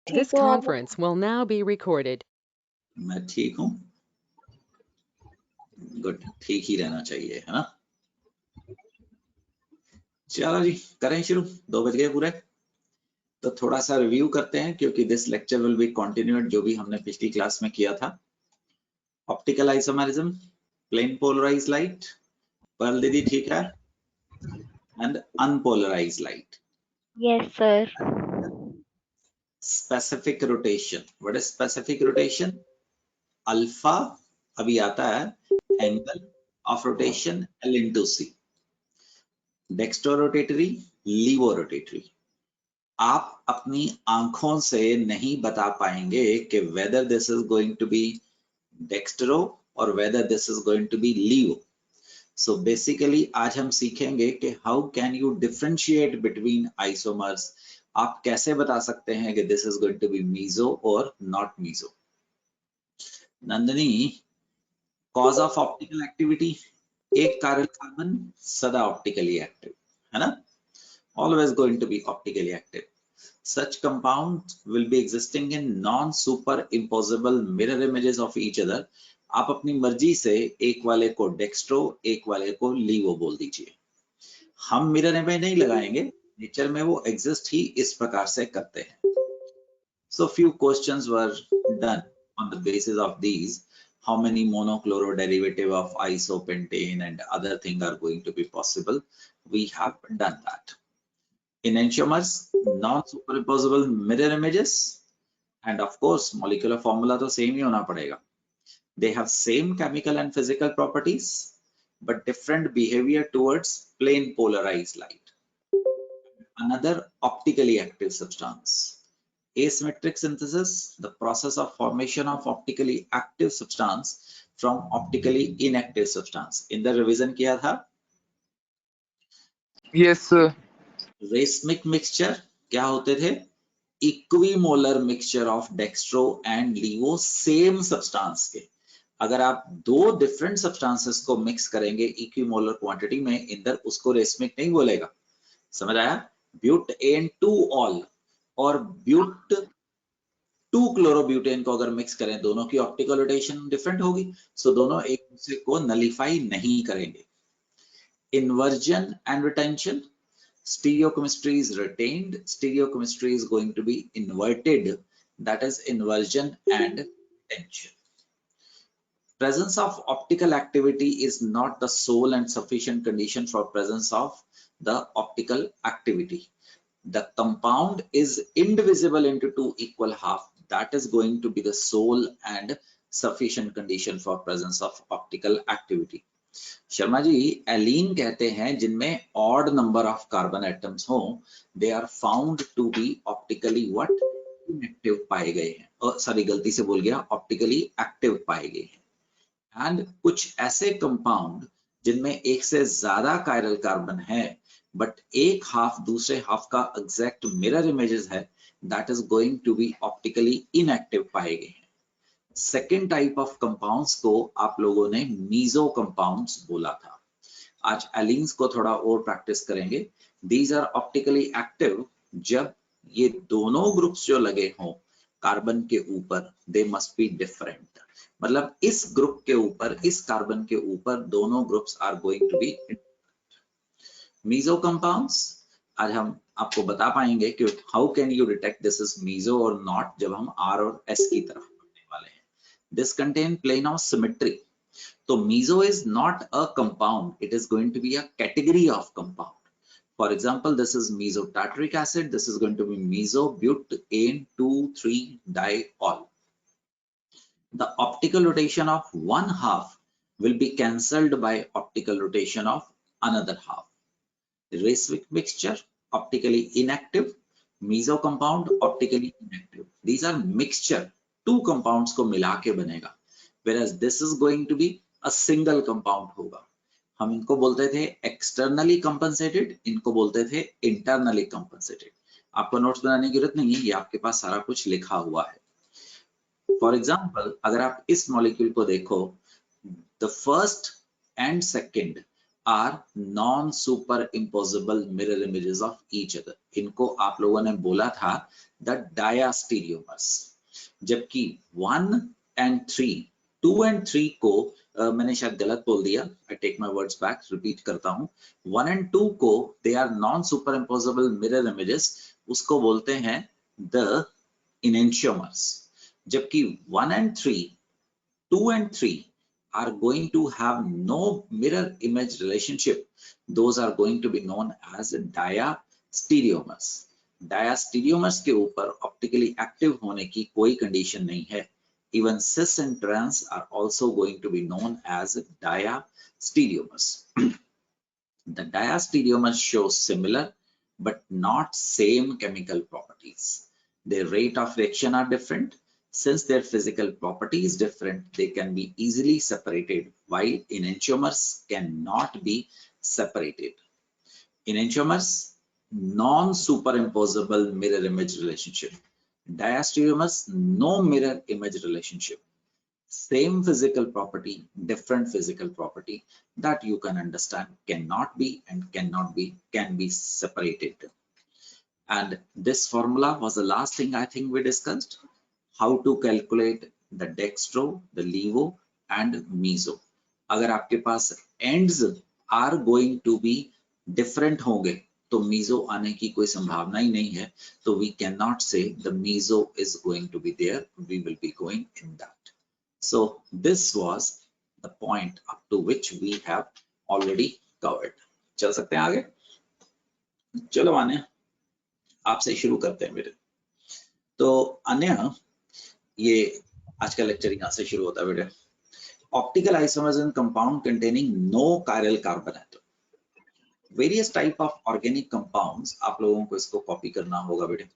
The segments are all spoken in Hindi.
This conference will now be recorded. मैं ठीक हूँ, गुड, ठीक ही रहना चाहिए, है ना। चलो जी, करें शुरू, 2 बज गए पूरे। तो थोड़ा सा रिव्यू करते हैं क्योंकि this lecture will be continued जो भी हमने पिछली क्लास में किया था। Optical isomerism, plane polarised light, Pearl दीदी ठीक है, and unpolarised light. Yes, sir. Specific rotation, what is specific rotation? Alpha अभी आता है, angle of rotation L into C, dextrorotatory, laevorotatory. आप अपनी आंखों से नहीं बता पाएंगे कि whether this is going to be dextro or whether this is going to B laevo. So basically आज हम सीखेंगे कि how can you differentiate between isomers. आप कैसे बता सकते हैं कि this is going to be meso और not meso. Nandini, cause of optical activity, एक कारल कार्बन सदा ऑप्टिकली एक्टिव है ना, always going to be optically active. Such compounds will be existing in non-superimposable mirror images of each other. आप अपनी मर्जी से एक वाले को डेक्स्ट्रो एक वाले को लीवो बोल दीजिए। हम मिरर इमेज नहीं लगाएंगे, नेचर में वो एग्जिस्ट ही इस प्रकार से करते हैं। So few questions were done on the basis of these. How many monochloro derivative of isopentane and other things are going to be possible? We have done that. Enantiomers, non-superimposable mirror images, and of course molecular formula तो same ही होना पड़ेगा. They have same chemical and physical properties but different behavior towards plane polarized light. Another optically active substance, asymmetric synthesis, the process of formation of optically active substance from optically inactive substance. In the revision किया था? Yes sir. रेसमिक मिक्सचर क्या होते थे? Equimolar mixture of dextro and laevo, same substance के। अगर आप दो डिफरेंट सब्सटेंसेस को मिक्स करेंगे इक्विमोलर क्वांटिटी में, इंदर उसको रेसमिक नहीं बोलेगा। समझ आया? ब्यूटेन 2 ऑल और ब्यूट 2 क्लोरोब्यूटेन को अगर मिक्स करें, दोनों की ऑप्टिकल रोटेशन डिफरेंट होगी, सो दोनों एक दूसरे को नलिफाई नहीं करेंगे। Inversion and retention, stereochemistry is retained, stereochemistry is going to be inverted, that is inversion and retention. Presence of optical activity is not the sole and sufficient condition for presence of the optical activity. The compound is indivisible into 2 equal half, that is going to be the sole and sufficient condition for presence of optical activity. Sharma ji, allene कहते हैं जिनमें odd number of carbon atoms हो, they are found to be optically what, inactive पाए गए हैं। सॉरी, गलती से बोल गया, ऑप्टिकली एक्टिव पाए गए हैं। एंड कुछ ऐसे कंपाउंड जिनमें एक से ज्यादा कायरल कार्बन है बट एक हाफ दूसरे हाफ का एग्जैक्ट मिरर इमेजेस है, that is going to be optically inactive पाए गए हैं। सेकेंड टाइप ऑफ कंपाउंड्स को आप लोगों ने मीजो कंपाउंड्स बोला था। आज एलीन्स को थोड़ा और प्रैक्टिस करेंगे। दीज आर ऑप्टिकली एक्टिव जब ये दोनों ग्रुप्स जो लगे हों कार्बन के ऊपर, दे मस्ट बी डिफरेंट। मतलब इस ग्रुप के ऊपर, इस कार्बन के ऊपर दोनों groups are going to be meso compounds. आज हम आपको बता पाएंगे कि how can you detect this is meso और नॉट, जब हम आर और एस की तरफ this contain plane of symmetry. So meso is not a compound, it is going to be a category of compound. For example, this is mesotartaric acid, this is going to be mesobutane 2,3-diol. The optical rotation of one half will be cancelled by optical rotation of another half. Racemic mixture, optically inactive, meso compound, optically inactive. These are mixture, 2 compounds को मिला के बनेगा, whereas this is going to be a single compound होगा। हम इनको बोलते थे एक्सटर्नली कंपनसेटेड, इनको बोलते थे इंटरनली कंपनसेटेड। आपको नोट्स बनाने की जरूरत नहीं है, ये आपके पास सारा कुछ लिखा हुआ है। फॉर एग्जाम्पल, अगर आप इस मॉलिक्यूल को देखो, the first and second are non superimposable mirror images of each other. इनको आप लोगों ने बोला था the diastereomers, जबकि 1 and 3, 2 and 3 को मैंने शायद गलत बोल दिया, I take my words back, repeat करता हूँ. 1 and 2 को they are non superimposable mirror images, उसको बोलते हैं the enantiomers, जबकि 1 and 3, 2 and 3 are going to have no mirror image relationship. Those are going to be known as diastereomers. Diastereomers के ऊपर optically active होने की कोई condition नहीं है. Even cis and trans are also going to be known as diastereomers. The diastereomers show similar but not same chemical properties. Their rate of reaction are different. Since their physical property is different, they can be easily separated, while enantiomers cannot be separated. Enantiomers, non-superimposable mirror image relationship. Diastereomers, no mirror image relationship. Same physical property, different physical property, that you can understand cannot be and can be separated. And this formula was the last thing I think we discussed. How to calculate the dextro, the levo and meso. अगर आपके पास ends are going to be different होंगे तो meso आने की कोई संभावना ही नहीं है, तो we cannot say the meso is going to be there. We will be going in that. So this was the point up to which we have already covered. चल सकते हैं आगे? चलो आने आपसे शुरू करते हैं मेरे. तो अन्य ये आज का लेक्चर यहाँ से शुरू होता है बेटे. Optical isomers in compound containing no chiral carbon atom. Various type of organic compounds, आप लोगों को इसको कॉपी करना होगा बेटे,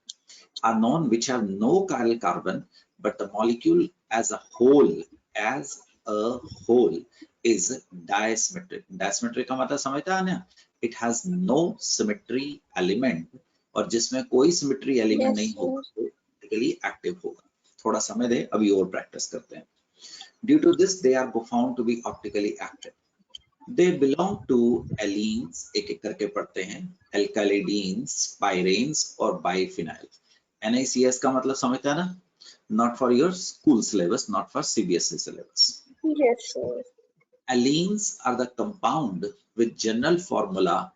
are known which have no chiral carbon but the molecule as a whole is diasymmetric. Diasymmetric का मतलब समझता है ना, it has no symmetry element, और जिसमें कोई symmetry element नहीं होगा तो optically active होगा. थोड़ा समय दे, अभी और प्रैक्टिस करते हैं. Due to this, they are found to be optically active. They belong to allenes, एक एक करके पढ़ते हैं, alkylidenes, pyranes और biphenyl. NaCS का मतलब समझता है ना? Not for your school syllabus, not for CBSE syllabus. Yes, sir. Allenes are the compound with general formula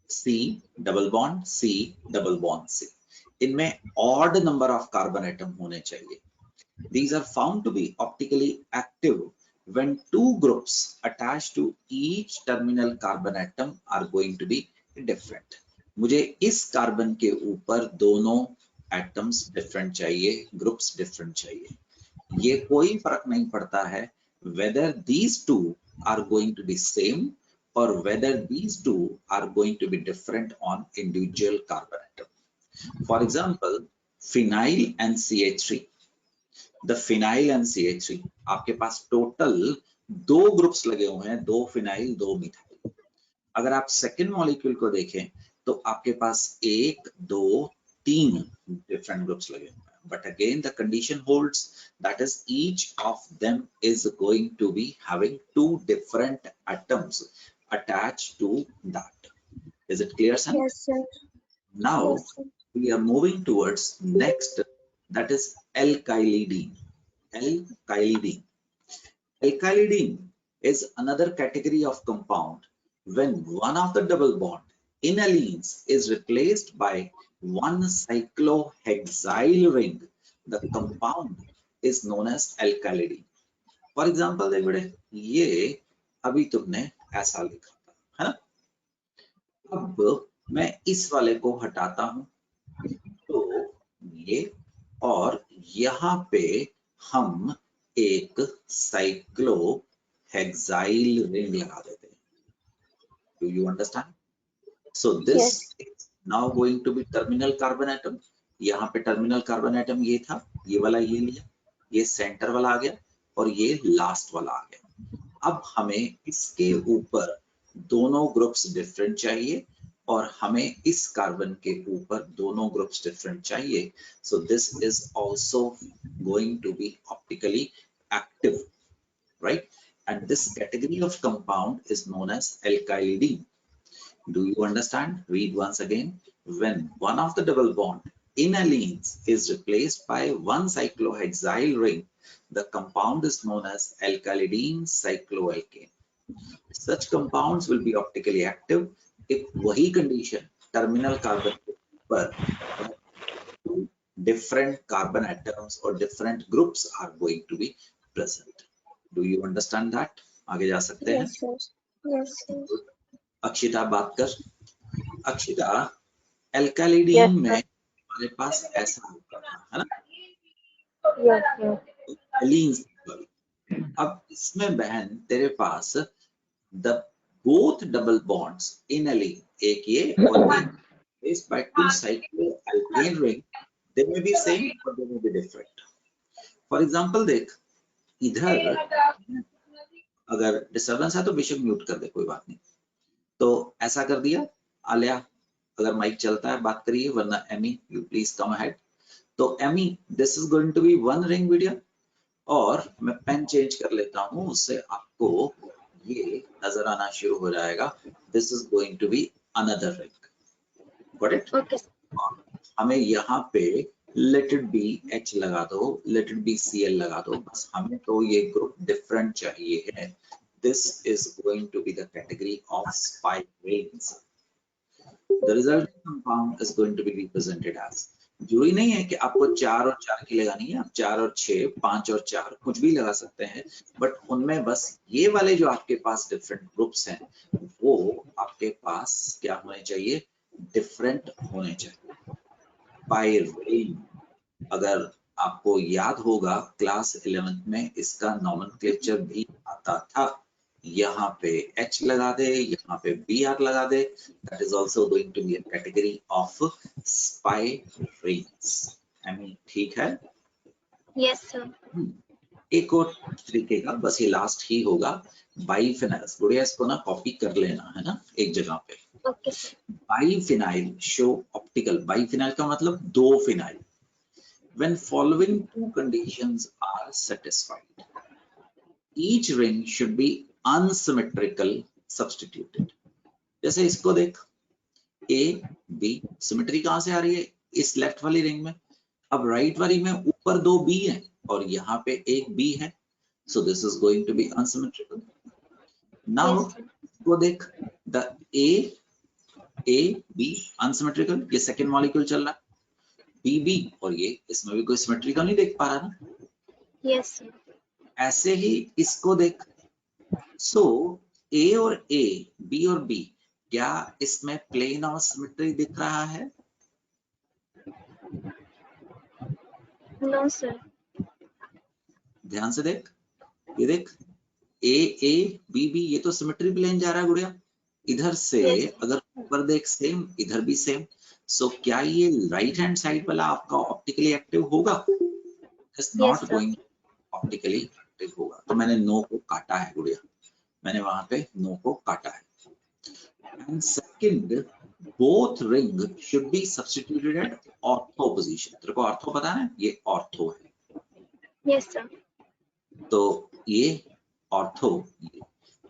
C double bond C double bond C. इनमें odd number of carbon atom होने चाहिए. These are found to be optically active when two groups attached to each terminal carbon atom are going to be different. मुझे इस कार्बन के ऊपर दोनों atoms different चाहिए, groups different चाहिए. ये कोई फर्क नहीं पड़ता है whether these two are going to be same or whether these two are going to be different on individual carbon atom. For example, phenyl and CH3. The phenyl and CH3, आपके पास total दो ग्रुप्स लगे हुए हैं, दो फिनाइल दो मिथाइल. अगर आप सेकेंड मॉलिक्यूल को देखें तो आपके पास एक दो तीन डिफरेंट ग्रुप्स लगे हुए हैं. But again, the condition holds, that is each of them is going to be having two different atoms attached to that. Is it clear, son? Yes, sir. Now Yes, sir. we are moving towards next, that is alkylidene. Alkylidene. Alkylidene is another category of compound when one of the double bond in allenes is replaced by one cyclohexyl ring. The compound is known as alkylidene. For example, देख बेटे, ये अभी तुमने ऐसा लिखा था, है ना? अब मैं इस वाले को हटाता हूं तो ये, और यहाँ पे हम एक cyclohexyl ring लगा देते हैं. Do you understand? So this is now going to be terminal carbon atom. यहाँ पे terminal carbon atom ये था, ये वाला ये लिया, ये center वाला आ गया और ये last वाला आ गया. अब हमें इसके ऊपर दोनों ग्रुप्स डिफरेंट चाहिए और हमें इस कार्बन के ऊपर दोनों ग्रुप्स डिफरेंट चाहिए. So this is also going to be optically active, right? And this category of compound is known as alkylidene. Do you understand? Read once again. When one of the double bond enalenes is replaced by one cyclohexyl ring, the compound is known as alkylidene cycloalkane. Such compounds will be optically active if वही condition terminal carbon पर two different carbon atoms or different groups are going to be present. Do you understand that? आगे जा सकते हैं? Yes, sir. Yes, sir. Akshita बात कर. अक्षिता, एल्कालिडीन में हमारे पास ऐसा होता था, है ना? Yes, sir. एलीन्स. अब इसमें बहन तेरे पास the both double bonds in allene, एक ये और ये, is by two cycloalkane ring. They may be same or they may be different. For example, देख इधर अगर डिस्टर्बेंस है तो बेशक म्यूट कर दे, कोई बात नहीं. तो ऐसा कर दिया. आलिया, अगर माइक चलता है बात करिए, वरना Amy you please come ahead. तो Amy, this is going to be one ring video, और मैं पेन चेंज कर लेता हूं, उससे आपको ये नजर आना शुरू हो जाएगा. This is going to be another ring. Got it? Okay. हमें यहाँ पे लेट इट बी H लगा दो, लेट इट बी Cl लगा दो, बस हमें तो ये ग्रुप डिफरेंट चाहिए है. This is going to be the category of spike rings. The resulting compound is going to be represented as, जरूरी नहीं है कि आपको 4 और 4 की लगानी है, आप 4 और 6, 5 और 4 कुछ भी लगा सकते हैं, बट उनमें बस ये वाले जो आपके पास डिफरेंट ग्रुप्स हैं वो आपके पास क्या होने चाहिए, डिफरेंट होने चाहिए. बाय रेंज, अगर आपको याद होगा क्लास 11th में इसका नॉमेनक्लेचर भी आता था. यहाँ पे H लगा दे, यहाँ पे Br लगा दे. That is also going to be a category of spirenes. I mean, ठीक है? Yes, sir. एक और तरीके का, बस ये लास्ट ही होगा, बाइफिनाइल्स. गुड़िया इसको ना कॉपी कर लेना है ना एक जगह पे. Okay, sir. Biphenyl show optical. Biphenyl का मतलब दो phenyl. When following two conditions are satisfied, each ring should be unsymmetrical substituted. जैसे इसको देख, A, B, सिमेट्री कहां से आ रही है? इस लेफ्ट वाली रिंग में. अब राइट वाली में ऊपर दो B है और यहाँ पे एक B है, so this is going to be unsymmetrical. Now Yes, sir. इसको देख, the A, B unsymmetrical, ये सेकेंड मॉलिक्यूल चल रहा है. BB और ये, इसमें भी कोई सिमेट्रिकल नहीं देख पा रहा ना. Yes, sir. ऐसे ही इसको देख. सो A और A, B और B, क्या इसमें प्लेन ऑफ सिमेट्री दिख रहा है? No, sir. ध्यान से देख, ये देख A, B, B, ये तो सिमेट्री प्लेन जा रहा है गुड़िया. इधर से Yes. अगर ऊपर देख सेम, इधर भी सेम. सो क्या ये राइट हैंड साइड वाला आपका ऑप्टिकली एक्टिव होगा? It's not sir. Going optically active होगा. तो मैंने नो को काटा है गुड़िया, मैंने वहां पे नो को काटा है. And second, both ring should be substituted at ortho position. तेरे को ऑर्थो पता है? ये ऑर्थो है. Yes, sir. तो ये ortho,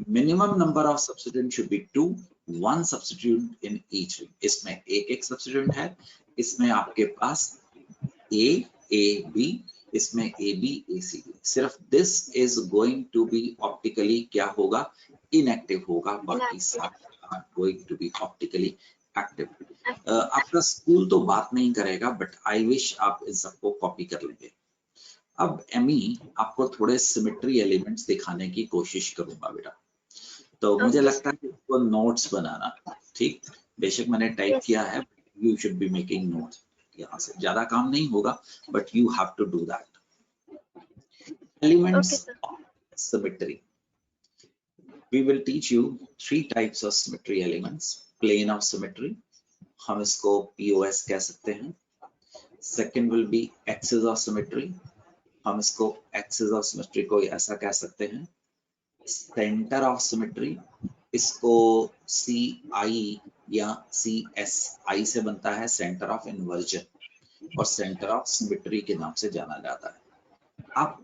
minimum number of substituent should be 2, 1 substituent in each ring. इसमें एक सब्स्टिट्यूएंट है. इसमें आपके पास A B, इसमें AB AC. सिर्फ this is going to be optically क्या होगा? इनएक्टिव होगा. बाकी सारे are going to be optically active. आपका स्कूल तो बात नहीं करेगा, बट आई विश आप इन सबको कॉपी कर लेंगे. अब एमी, आपको थोड़े सिमेट्री एलिमेंट्स दिखाने की कोशिश करूंगा बेटा. तो मुझे लगता है कि इसको नोट्स बनाना, ठीक, बेशक मैंने टाइप किया है, you should be making notes. यहाँ से ज्यादा काम नहीं होगा, but you have to do that. Elements of symmetry. We will teach you 3 types of symmetry elements. Plane of symmetry, हम इसको POS कह सकते हैं. Second will be axis of symmetry, हम इसको एक्सिस ऑफ सिमेट्री को ऐसा कह सकते हैं. सेंटर ऑफ सिमेट्री, इसको CI या CSI से बनता है, सेंटर ऑफ इन्वर्जन, और सेंटर ऑफ सिमेट्री के नाम से जाना जाता है. आप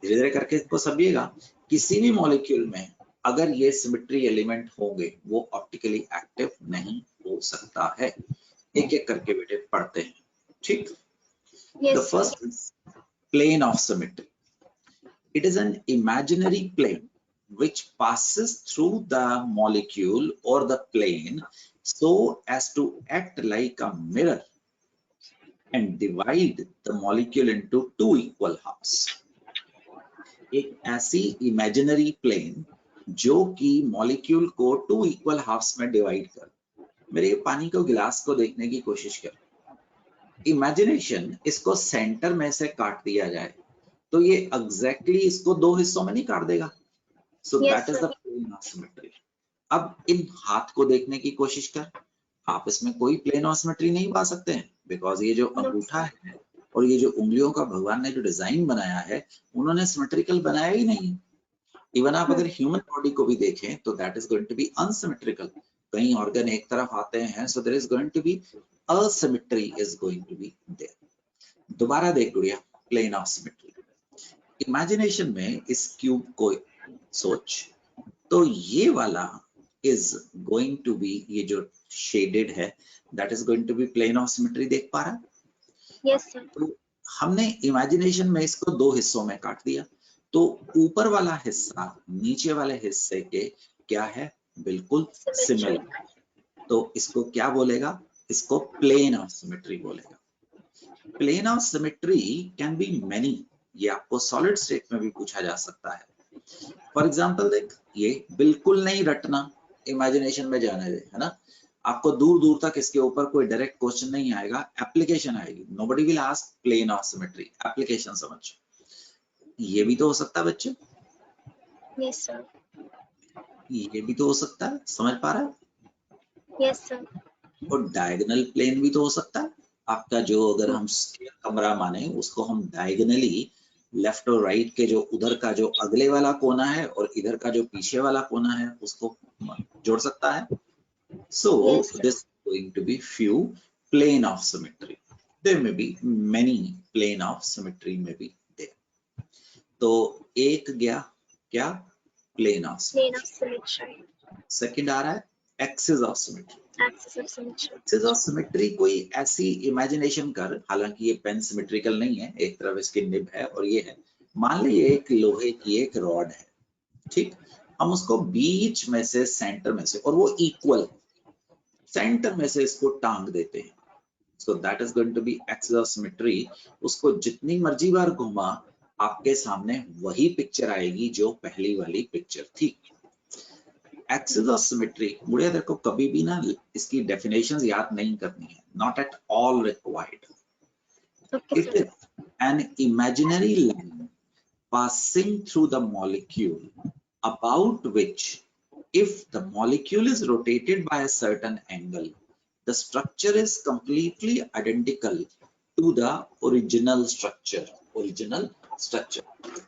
धीरे धीरे करके इसको समझिएगा. किसी भी मॉलिक्यूल में अगर ये सिमेट्री एलिमेंट होंगे, वो ऑप्टिकली एक्टिव नहीं हो सकता है. एक एक करके बेटे पढ़ते हैं. ठीक. Yes, The first is plane of symmetry. It is an imaginary plane which passes through the molecule or the plane so as to act like a mirror and divide the molecule into two equal halves. एक ऐसी imaginary plane जो कि molecule को two equal halves में divide कर. मेरे पानी को गिलास को देखने की कोशिश कर. Imagination इसको सेंटर में से काट दिया जाए तो ये एग्जैक्टली इसको दो हिस्सों में नहीं काट देगा. So that is the plane of symmetry. अब इन हाथ को देखने की कोशिश कर. आप इसमें कोई प्लेन ऑफ सिमेट्री नहीं पा सकते हैं बिकॉज ये जो अंगूठा है और ये जो उंगलियों का भगवान ने जो डिजाइन बनाया है उन्होंने सिमेट्रिकल बनाया ही नहीं. इवन आप अगर ह्यूमन बॉडी को भी देखें तो that is going to be unsymmetrical. कई ऑर्गन एक तरफ आते हैं so there is going to be asymmetry is going to be there. दोबारा देख गुड़िया प्लेन ऑफ सिमेट्री. इमेजिनेशन में इस क्यूब को सोच तो ये वाला इज गोइंग टू बी, ये जो शेडेड है that is going to be plane of symmetry. देख पा रहा? yes sir, तो हमने इमेजिनेशन में इसको दो हिस्सों में काट दिया तो ऊपर वाला हिस्सा नीचे वाले हिस्से के क्या है, बिल्कुल सिमिलर. तो इसको क्या बोलेगा, इसको प्लेन ऑफ सिमेट्री बोलेगा. Plane of symmetry can be many. ये आपको सॉलिड स्टेट में भी पूछा जा सकता है. फॉर एग्जांपल देख, ये बिल्कुल नहीं रटना, इमेजिनेशन में जाने दे, है ना. आपको दूर दूर तक इसके ऊपर कोई डायरेक्ट क्वेश्चन नहीं आएगा, एप्लीकेशन आएगी. Nobody will ask plane of symmetry, application समझ. ये भी तो हो सकता है बच्चे, yes sir, ये भी तो हो सकता है, समझ पा रहा है. yes sir, और डायगोनल प्लेन भी तो हो सकता है आपका. जो अगर हम स्क्वायर कमरा माने उसको हम डायगोनली लेफ्ट और राइट के जो उधर का जो अगले वाला कोना है और इधर का जो पीछे वाला कोना है उसको जोड़ सकता है. So this going to be few plane of symmetry. There may be many plane of symmetry may be there. तो एक गया क्या, प्लेन ऑफ symmetry, सेकंड आ रहा है axis of symmetry. axis of symmetry, axis of symmetry कोई ऐसी इमेजिनेशन कर, हालांकि ये पेन सिमेट्रिकल नहीं है, एक तरफ इसकी निब है और ये है. मान लीजिए एक लोहे की एक रॉड है, ठीक. हम उसको बीच में से सेंटर में से, और वो इक्वल सेंटर में से इसको टांग देते हैं. So that is going to be axis of symmetry. उसको जितनी मर्जी बार घुमा आपके सामने वही पिक्चर आएगी जो पहली वाली पिक्चर थी. एक्सिस ऑफ सिमेट्री मुझे देखो कभी भी ना इसकी डेफिनेशंस याद नहीं करनी है, not at all required. okay it sir, is an imaginary line passing through the molecule about which if the molecule is rotated by a certain angle the structure is completely identical to the original structure.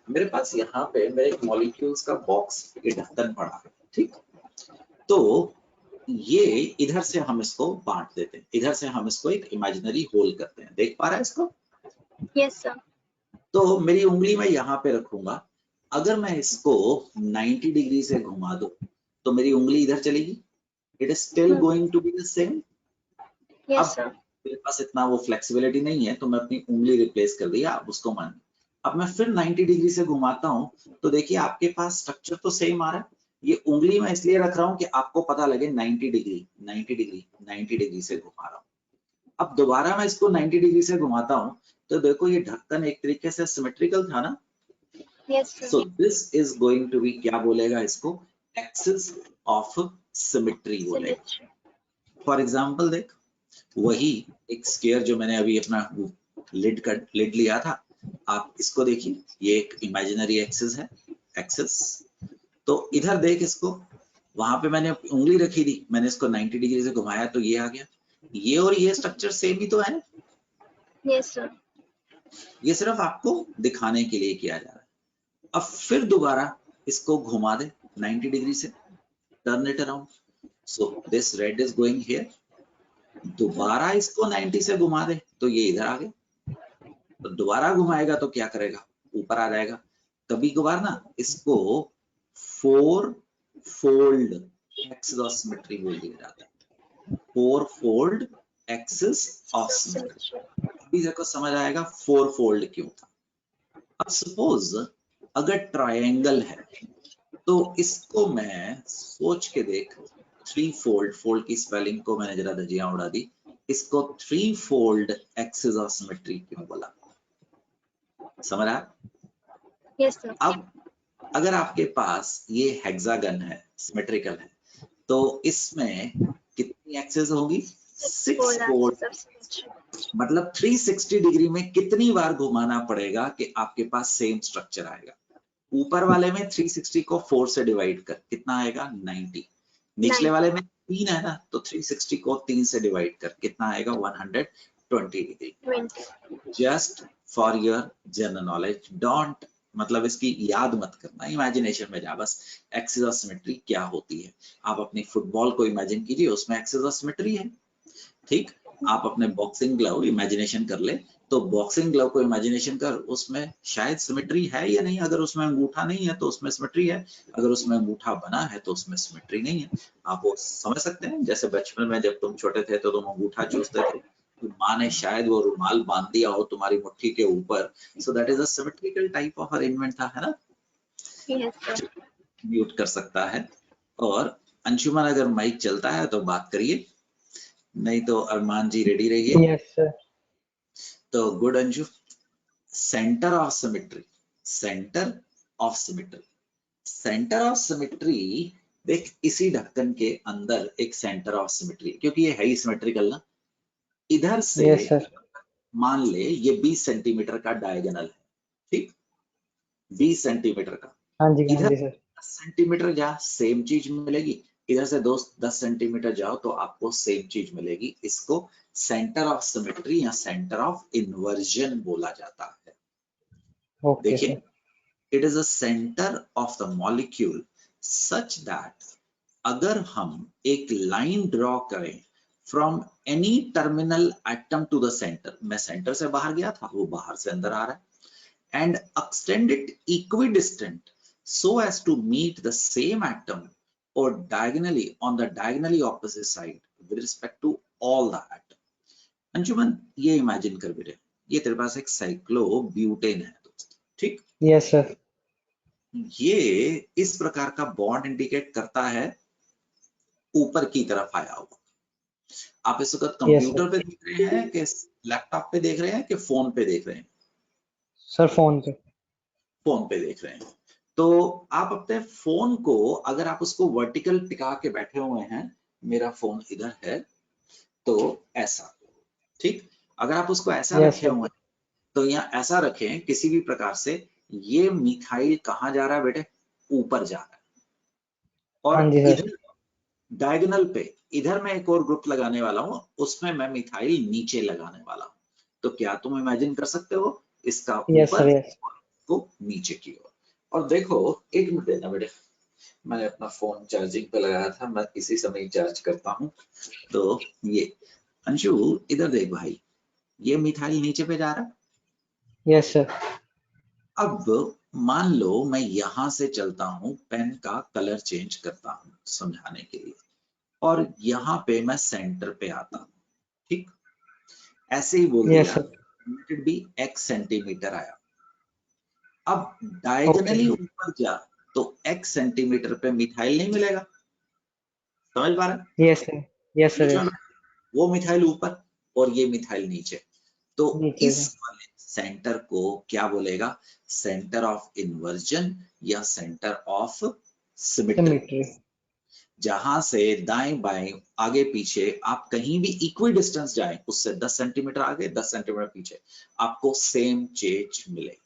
मेरे पास यहाँ पे मेरे मॉलिक्यूल्स का बॉक्स ये ढक्कन पड़ा है, ठीक. तो ये इधर से हम इसको बांट देते हैं, इधर से हम इसको एक इमेजिनरी होल करते हैं. देख पा रहा है इसको? yes sir, तो मेरी उंगली मैं यहाँ पे रखूंगा. अगर मैं इसको 90 डिग्री से घुमा दूं तो मेरी उंगली इधर चलेगी. It is still going to be the same. yes sir, मेरे पास इतना वो फ्लेक्सिबिलिटी नहीं है तो मैं अपनी उंगली रिप्लेस कर दिया, आप उसको मान. अब मैं फिर 90 डिग्री से घुमाता हूँ तो देखिए आपके पास स्ट्रक्चर तो सेम आ रहा है. ये उंगली मैं इसलिए रख रहा हूँ कि आपको पता लगे 90 डिग्री से घुमा रहा हूँ. अब दोबारा मैं इसको 90 डिग्री से घुमाता हूँ तो देखो ये ढक्कन एक तरीके से सिमेट्रिकल था ना. yes sir, so this is going to be, क्या बोलेगा इसको, एक्सिस ऑफ सिमेट्री बोलेगा. symmetry, फॉर एग्जांपल देख, वही एक स्क्वायर जो मैंने अभी अपना लिड लिया था, आप इसको देखिए, ये एक इमेजिनरी एक्सिस है, एक्सिस. तो इधर देख इसको, वहां पे मैंने उंगली रखी थी, मैंने इसको 90 डिग्री से घुमाया तो ये आ गया. ये और ये स्ट्रक्चर सेम ही तो है. yes sir, ये सिर्फ आपको दिखाने के लिए किया जा रहा है. अब फिर दोबारा इसको घुमा दे 90 डिग्री से, turn it around. So this red is going here. दोबारा इसको 90 से घुमा दे तो ये इधर आ गया. तो दोबारा घुमाएगा तो क्या करेगा, ऊपर आ जाएगा. कभी कभार ना इसको 4 फोल्ड एक्सिस ऑफ सिमेट्री बोल दिया जाता है. 4 फोल्ड एक्सिस ऑफ सिमेट्री. अभी देखो समझ आएगा 4 फोल्ड क्यों था। अब सपोज अगर ट्रायंगल है तो इसको मैं सोच के देख 3 फोल्ड, फोल्ड की स्पेलिंग को मैंने जरा धजियां उड़ा दी, इसको 3 फोल्ड एक्सिस ऑफ सिमेट्री क्यों बोला, समझ आया? Yes, sir. अब अगर आपके पास ये हेक्सागन है, सिमेट्रिकल है, तो इसमें कितनी एक्सेस होगी? 6 Fold fold, axis of symmetry. मतलब 360 डिग्री में कितनी बार घुमाना पड़ेगा कि आपके पास सेम स्ट्रक्चर आएगा। ऊपर वाले में 360 को 4 से डिवाइड कर कितना आएगा? 90। निचले 90. वाले में 3 है ना, तो 360 को 3 से डिवाइड कर कितना आएगा? 120 degree. 20. Just for your general knowledge, don't मतलब इसकी याद मत करना, इमेजिनेशन में जा बस। एक्सिस ऑफ सिमेट्री क्या होती है? आप अपनी फुटबॉल को इमेजिन कीजिए, उसमें एक्सिस ऑफ सिमेट्री है, ठीक। आप अपने बॉक्सिंग ग्लव इमेजिनेशन कर ले, तो बॉक्सिंग ग्लव को इमेजिनेशन कर, उसमें शायद सिमेट्री है या नहीं। अगर उसमें अंगूठा नहीं है तो उसमें सिमेट्री है, अगर उसमें अंगूठा बना है तो उसमें सिमेट्री नहीं है। आप वो समझ सकते हैं, जैसे बचपन में जब तुम छोटे थे तो तुम अंगूठा चूसते थे, तो माँ ने शायद वो रुमाल बांध दिया हो तुम्हारी मुट्ठी के ऊपर, सो that is a symmetrical type of arrangement था, है ना? Yes, sir. म्यूट कर सकता है। और अंशुमन अगर माइक चलता है तो बात करिए, नहीं तो अरमान जी रेडी रहिए। Yes, sir. तो good Anshu. Centre of symmetry, centre of symmetry, centre of symmetry, देख इसी ढक्कन के अंदर एक सेंटर ऑफ सिमेट्री, क्योंकि ये है ही सिमेट्रिकल ना। इधर से Yes, sir. मान ले ये 20 सेंटीमीटर का डायगोनल है, ठीक, 20 सेंटीमीटर का। हाँ जी इधर सर। 10 सेंटीमीटर जा, सेम चीज मिलेगी। इधर से 10 सेंटीमीटर जाओ तो आपको सेम चीज मिलेगी। इसको सेंटर ऑफ सिमेट्री या सेंटर ऑफ इन्वर्जन बोला जाता है। Okay, देखिए, sir. it is a center of the molecule such that अगर हम एक लाइन ड्रॉ करें from any terminal atom to the center, मैं सेंटर से बाहर गया था, वो बाहर से अंदर आ रहा है, and extend it equidistant so as to meet the same atom or diagonally on the diagonally opposite side with respect to all the atom. Anshuman ये इमेजिन कर बेटे, ये तेरे पास एक साइक्लोब्यूटेन है दोस्त, ठीक। Yes, sir. ये इस प्रकार का बॉन्ड इंडिकेट करता है ऊपर की तरफ आया हुआ। आप इस वक्त कंप्यूटर पे देख रहे हैं कि लैपटॉप पे देख रहे हैं कि फोन पे देख रहे हैं? सर फोन पे। फोन पे देख रहे हैं। तो आप अपने फोन को अगर आप उसको वर्टिकल टिका के बैठे हुए हैं, मेरा फोन इधर है तो ऐसा, ठीक। अगर आप उसको ऐसा Yes, रखे sir. हुए हैं तो यहाँ ऐसा रखें किसी भी प्रकार से, ये मिथाइल कहाँ जा रहा है बेटे? ऊपर जा रहा है। और हाँ जी सर। इधर डायगोनल पे इधर मैं एक और ग्रुप लगाने वाला हूँ, उसमें मैं मिथाइल नीचे लगाने वाला हूँ। तो क्या तुम इमेजिन कर सकते हो इसका Yes, sir. ऊपर Yes. को नीचे की ओर? और देखो, एक मिनट देना बेटे, मैंने अपना फोन चार्जिंग पे लगाया था, मैं इसी समय चार्ज करता हूँ। तो ये अंशु इधर देख भाई, ये मिथाइल नीचे पे जा रहा है। Yes, sir. अब मान लो मैं यहां से चलता हूं, पेन का कलर चेंज करता हूं समझाने के लिए, और यहाँ पे मैं सेंटर पे आता हूं, ठीक। ऐसे ही बोल Yes, दिया, sir. यूनिट भी x सेंटीमीटर आया। अब डायगोनली Okay. ऊपर जा तो x सेंटीमीटर पे मिथाइल नहीं मिलेगा, समझ पा रहे हैं? Yes, sir. Yes, sir. बीच Yes. में वो मिथाइल ऊपर और ये मिथाइल नीचे, तो नीचे इस से। वाले सेंटर को क्या बोलेगा? सेंटर ऑफ इन्वर्जन या सेंटर ऑफ सिमेट्री। Symmetry. जहां से दाएं बाएं आगे पीछे आप कहीं भी इक्वी डिस्टेंस जाएं, उससे 10 सेंटीमीटर आगे 10 सेंटीमीटर पीछे आपको सेम चेंज मिले।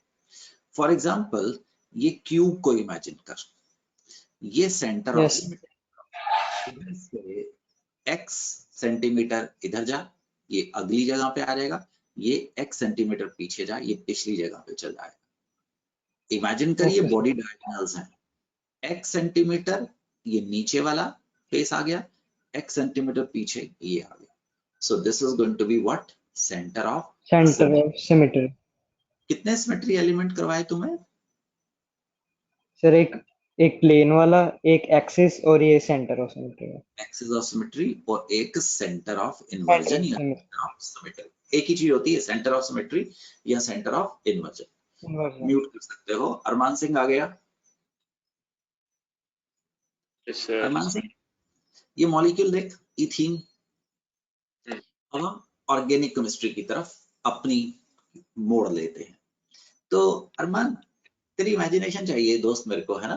फॉर एग्जांपल, ये क्यूब को इमेजिन कर, ये सेंटर ऑफ Yes. सिमेट्री, इधर से x सेंटीमीटर इधर जा, ये अगली जगह पे आ जाएगा, ये x सेंटीमीटर पीछे जा, ये पिछली जगह पे चल जाएगा। इमेजिन करिए Okay. बॉडी डायगोनल्स हैं, x सेंटीमीटर ये नीचे वाला फेस आ गया, x सेंटीमीटर पीछे ये आ गया। So this is going to be what? Center of Center of symmetry. कितने सिमेट्री एलिमेंट करवाए तुम्हें? सर एक प्लेन वाला, एक एक्सिस और ये सेंटर ऑफ सिमेट्री है। एक्सिस ऑफ सिमेट्री और एक centre of centre inversion of या सिमेट्री। Centre of symmetry. एक ही चीज होती है, सेंटर ऑफ सिमेट्री या centre of inversion. Inversion. Mute कर सकते हो। अरमान सिंह आ गया। Yes, sir. अरमान सिंह, ये मॉलिक्यूल देख, इथीन। अब हम ऑर्गेनिक केमिस्ट्री की तरफ अपनी मोड़ लेते हैं। तो अरमान, तेरी इमेजिनेशन चाहिए दोस्त मेरे को, है ना?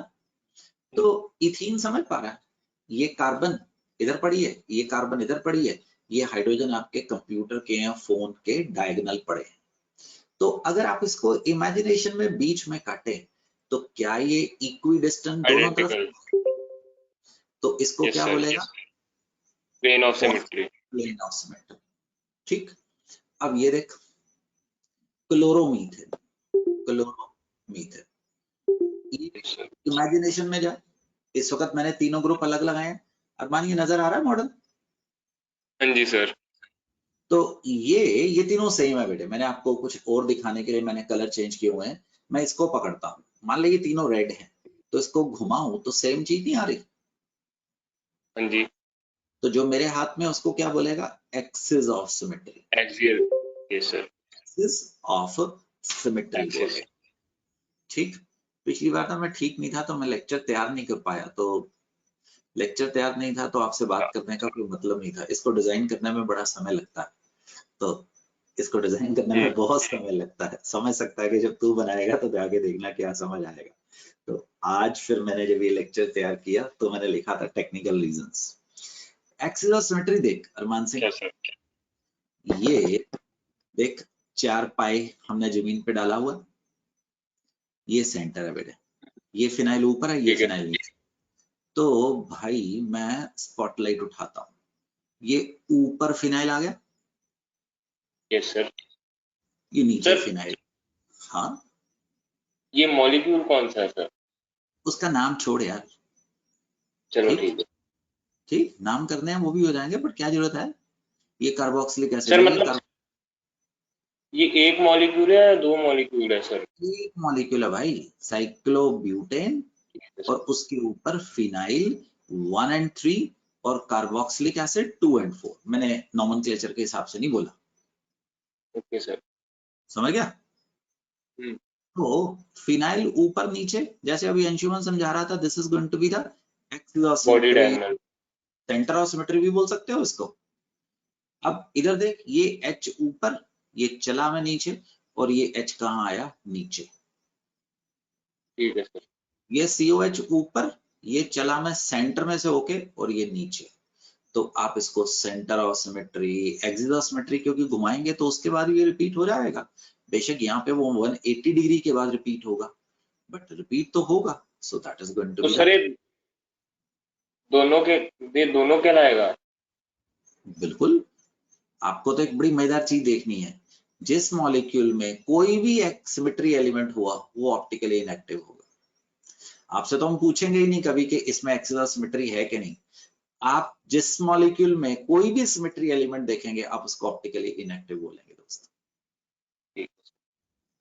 तो इथीन समझ पा रहा है, ये कार्बन इधर पड़ी है, ये कार्बन इधर पड़ी है, ये हाइड्रोजन आपके कंप्यूटर के या फोन के डायगोनल पड़े हैं। तो अगर आप इसको इमेजिनेशन में बीच में काटे तो क्या ये इक्विडिस्टेंट दोनों तरफ? Identical. तो इसको Yes, क्या sir. बोलेगा? Plane of symmetry. Plane of symmetry. ठीक, अब ये देख, chloromethane, chloromethane, Yes, sir. Imagination में जा। इस वक्त मैंने तीनों ग्रुप अलग लगाए हैं। अरमान, ये नजर आ रहा है मॉडल? हाँ जी सर। तो ये तीनों सेम है बेटे। मैंने आपको कुछ और दिखाने के लिए मैंने कलर चेंज किए हुए हैं। मैं इसको पकड़ता हूँ, मान लीजिए तीनों रेड हैं, तो इसको घुमाऊं तो सेम चीज नहीं आ रही। हाँ जी। तो जो मेरे हाथ में उसको क्या बोलेगा? Axis of symmetry. Axial. Yes sir. Axis of symmetry Axis. बोलेगा। ठीक, पिछली बार ना मैं ठीक नहीं था तो मैं लेक्चर तैयार नहीं कर पाया, तो लेक्चर तैयार नहीं था तो आपसे बात करने का कोई मतलब नहीं था। इसको डिजाइन करने में बड़ा समय लगता है, तो इसको डिजाइन करने में बहुत समय लगता है। समझ सकता है कि जब तू बनाएगा तो आगे देखना क्या समझ आएगा। तो आज फिर मैंने जब ये लेक्चर तैयार किया तो मैंने लिखा था technical reasons. Axis of symmetry देख अरमान सिंह, यस सर। ये देख 4 पाई हमने जमीन पे डाला हुआ, ये सेंटर है बेटे, ये फिनाइल ऊपर है, ये ठीक है। फिनाइल नीचे। तो भाई मैं स्पॉटलाइट उठाता हूँ, ये ऊपर फिनाइल आ गया, यस सर। ये नीचे सर, फिनाइल। हाँ, ये मॉलिक्यूल कौन सा है सर? उसका नाम छोड़ यार। चलो ठीक ठीक है। ठीक, नाम करने हैं वो भी हो जाएंगे, बट क्या जरूरत है? ये कार्बोक्सिलिक एसिड सर है, मतलब ये एक मॉलिक्यूल है या 2 मॉलिक्यूल है सर? एक मॉलिक्यूल है भाई, साइक्लोब्यूटेन, और उसके ऊपर फिनाइल 1 and 3 और कार्बोक्सिलिक एसिड 2 and 4। मैंने नॉमेनक्लेचर के हिसाब से नहीं बोला, ओके सर। समझ गया? तो फिनाइल ऊपर नीचे, जैसे अभी अंशुमन समझा रहा था, this is going to be the axis of body symmetry, diagonal. Center of symmetry भी बोल सकते हो इसको। अब इधर देख, ये H ऊपर, ये चला मैं नीचे, और ये H कहाँ आया? नीचे। ठीक है सर। ये COH ऊपर, ये चला मैं सेंटर में से होके, और ये नीचे। तो आप इसको centre of symmetry, axis of symmetry क्योंकि घुमाएंगे तो उसके बाद ये रिपीट हो जाएगा। बेशक यहाँ पे वो 180 डिग्री के बाद रिपीट होगा, बट रिपीट तो होगा। So that is going to तो बी सर ये दोनों कहलाएगा? बिल्कुल। आपको तो एक बड़ी मजेदार चीज देखनी है, जिस मॉलिक्यूल में कोई भी सिमेट्री एलिमेंट हुआ वो ऑप्टिकली इनएक्टिव होगा। आपसे तो हम पूछेंगे ही नहीं कभी कि इसमें एक्सिस ऑफ सिमेट्री है कि नहीं। आप जिस मॉलिक्यूल में कोई भी सिमेट्री एलिमेंट देखेंगे आप उसको ऑप्टिकली इनएक्टिव बोलेंगे दोस्तों।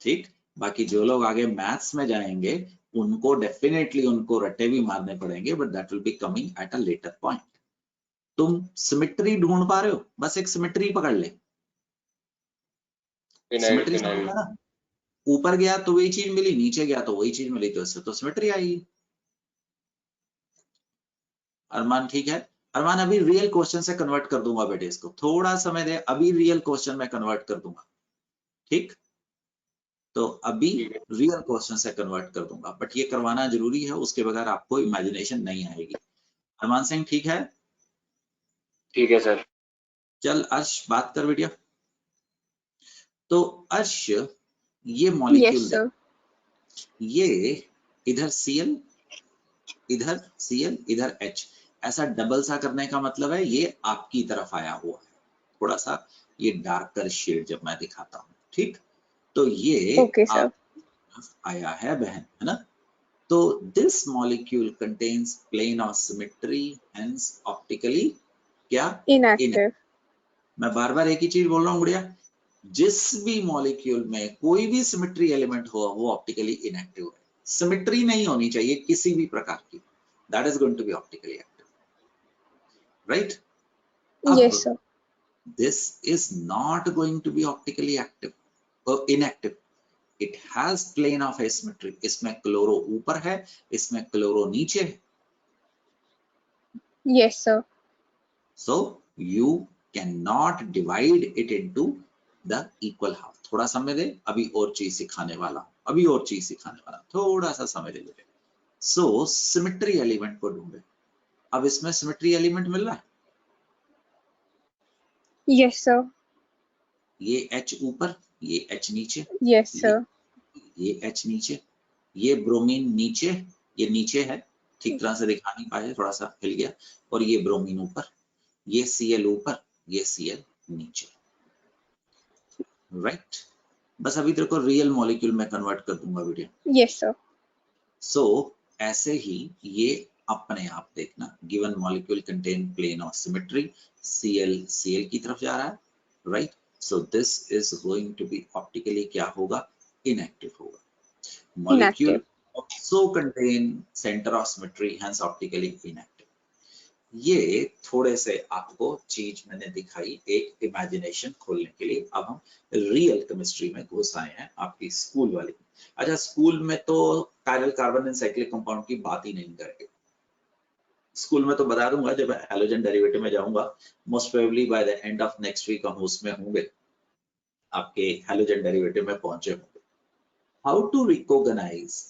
ठीक, बाकी जो लोग आगे मैथ्स में जाएंगे उनको डेफिनेटली उनको रट्टे भी मारने पड़ेंगे, but that will be coming at a later point. तुम सिमेट्री ढूंढ पा रहे हो, बस एक सिमेट्री पकड़ ले। सिमेट्री समझ में ना, ऊपर गया तो वही चीज मिली, नीचे गया तो वही चीज मिली, तो इससे तो सिमेट्री आएगी। अरमान ठीक है? अरमान अभी रियल क्वेश्चन से कन्वर्ट कर दूंगा बेटे इसको, थोड़ा समय दे, अभी रियल क्वेश्चन में कन्वर्ट कर दूंगा। ठीक, तो अभी रियल क्वेश्चन से कन्वर्ट कर दूंगा, बट ये करवाना जरूरी है, उसके बगैर आपको इमेजिनेशन नहीं आएगी। अरमान सिंह ठीक है? ठीक है सर। चल अर्श बात कर बेटिया। तो अर्श, ये मॉलिक्यूल Yes, sir. ये इधर Cl, इधर Cl, इधर H, ऐसा डबल सा करने का मतलब है ये आपकी तरफ आया हुआ है। थोड़ा सा ये डार्कर शेड जब मैं दिखाता हूँ, ठीक, तो ये Okay, sir. आप आया है बहन, है ना? तो this molecule contains plane of symmetry, hence optically क्या? Inactive. मैं बार बार एक ही चीज बोल रहा हूँ गुड़िया, जिस भी मॉलिक्यूल में कोई भी सिमेट्री एलिमेंट हो वो ऑप्टिकली इनएक्टिव है। सिमेट्री नहीं होनी चाहिए किसी भी प्रकार की, that is going to be optically active, right? Yes, sir. this is not going to be optically active or inactive. It has plane of asymmetry. इसमें क्लोरो ऊपर है, इसमें क्लोरो नीचे है. Yes, sir. So you cannot divide it into the equal half. थोड़ा समय दे, अभी और चीज सिखाने वाला, थोड़ा सा समय दे. So सिमेट्री एलिमेंट को ढूंढे. अब इसमें सिमेट्री एलिमेंट मिल रहा है. Yes, sir. ये H ऊपर, ये H नीचे. Yes, sir. ये H नीचे, ये ब्रोमीन नीचे, ये नीचे है, ठीक तरह से दिखा नहीं पाए, थोड़ा सा हिल गया. और ये ब्रोमीन ऊपर, ये Cl ऊपर, ये Cl नीचे. राइट. बस अभी तेरे को रियल मॉलिक्यूल में कन्वर्ट कर दूंगा वीडियो. Yes, sir. सो ऐसे ही ये अपने आप देखना. Given molecule contain plane of symmetry. Cl की तरफ जा रहा है. Right. So this is going to be optically क्या होगा? इनएक्टिव होगा. Molecule also contain center of symmetry, hence optically inactive. ये थोड़े से आपको चीज मैंने दिखाई एक इमेजिनेशन खोलने के लिए. अब हम रियल केमिस्ट्री में घुस आए हैं, आपकी स्कूल वाली. अच्छा, स्कूल में तो chiral carbon and cyclic compound की बात ही नहीं करेंगे. स्कूल में तो बता दूंगा, जब हैलोजन डेरिवेटिव में जाऊंगा, most probably by the end of next week हम उसमें होंगे, आपके हैलोजन डेरिवेटिव में पहुंचे होंगे. How to recognize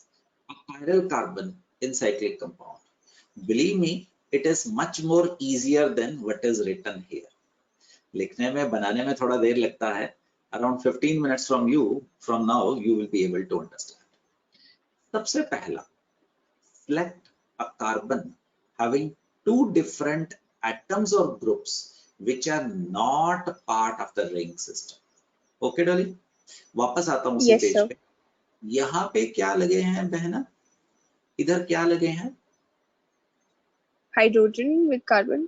a chiral carbon in cyclic compound? Believe me, it is much more easier than what is written here. लिखने में, बनाने में थोड़ा देर लगता है. Around 15 minutes from now, you will be able to understand. सबसे पहला, select a carbon having two different atoms or groups which are not part of the ring system. Okay, Dolly? वापस आता हूँ उसी Yes, पेज sir. पे. यहाँ पे क्या लगे हैं बहना? इधर क्या लगे हैं? Hydrogen with carbon.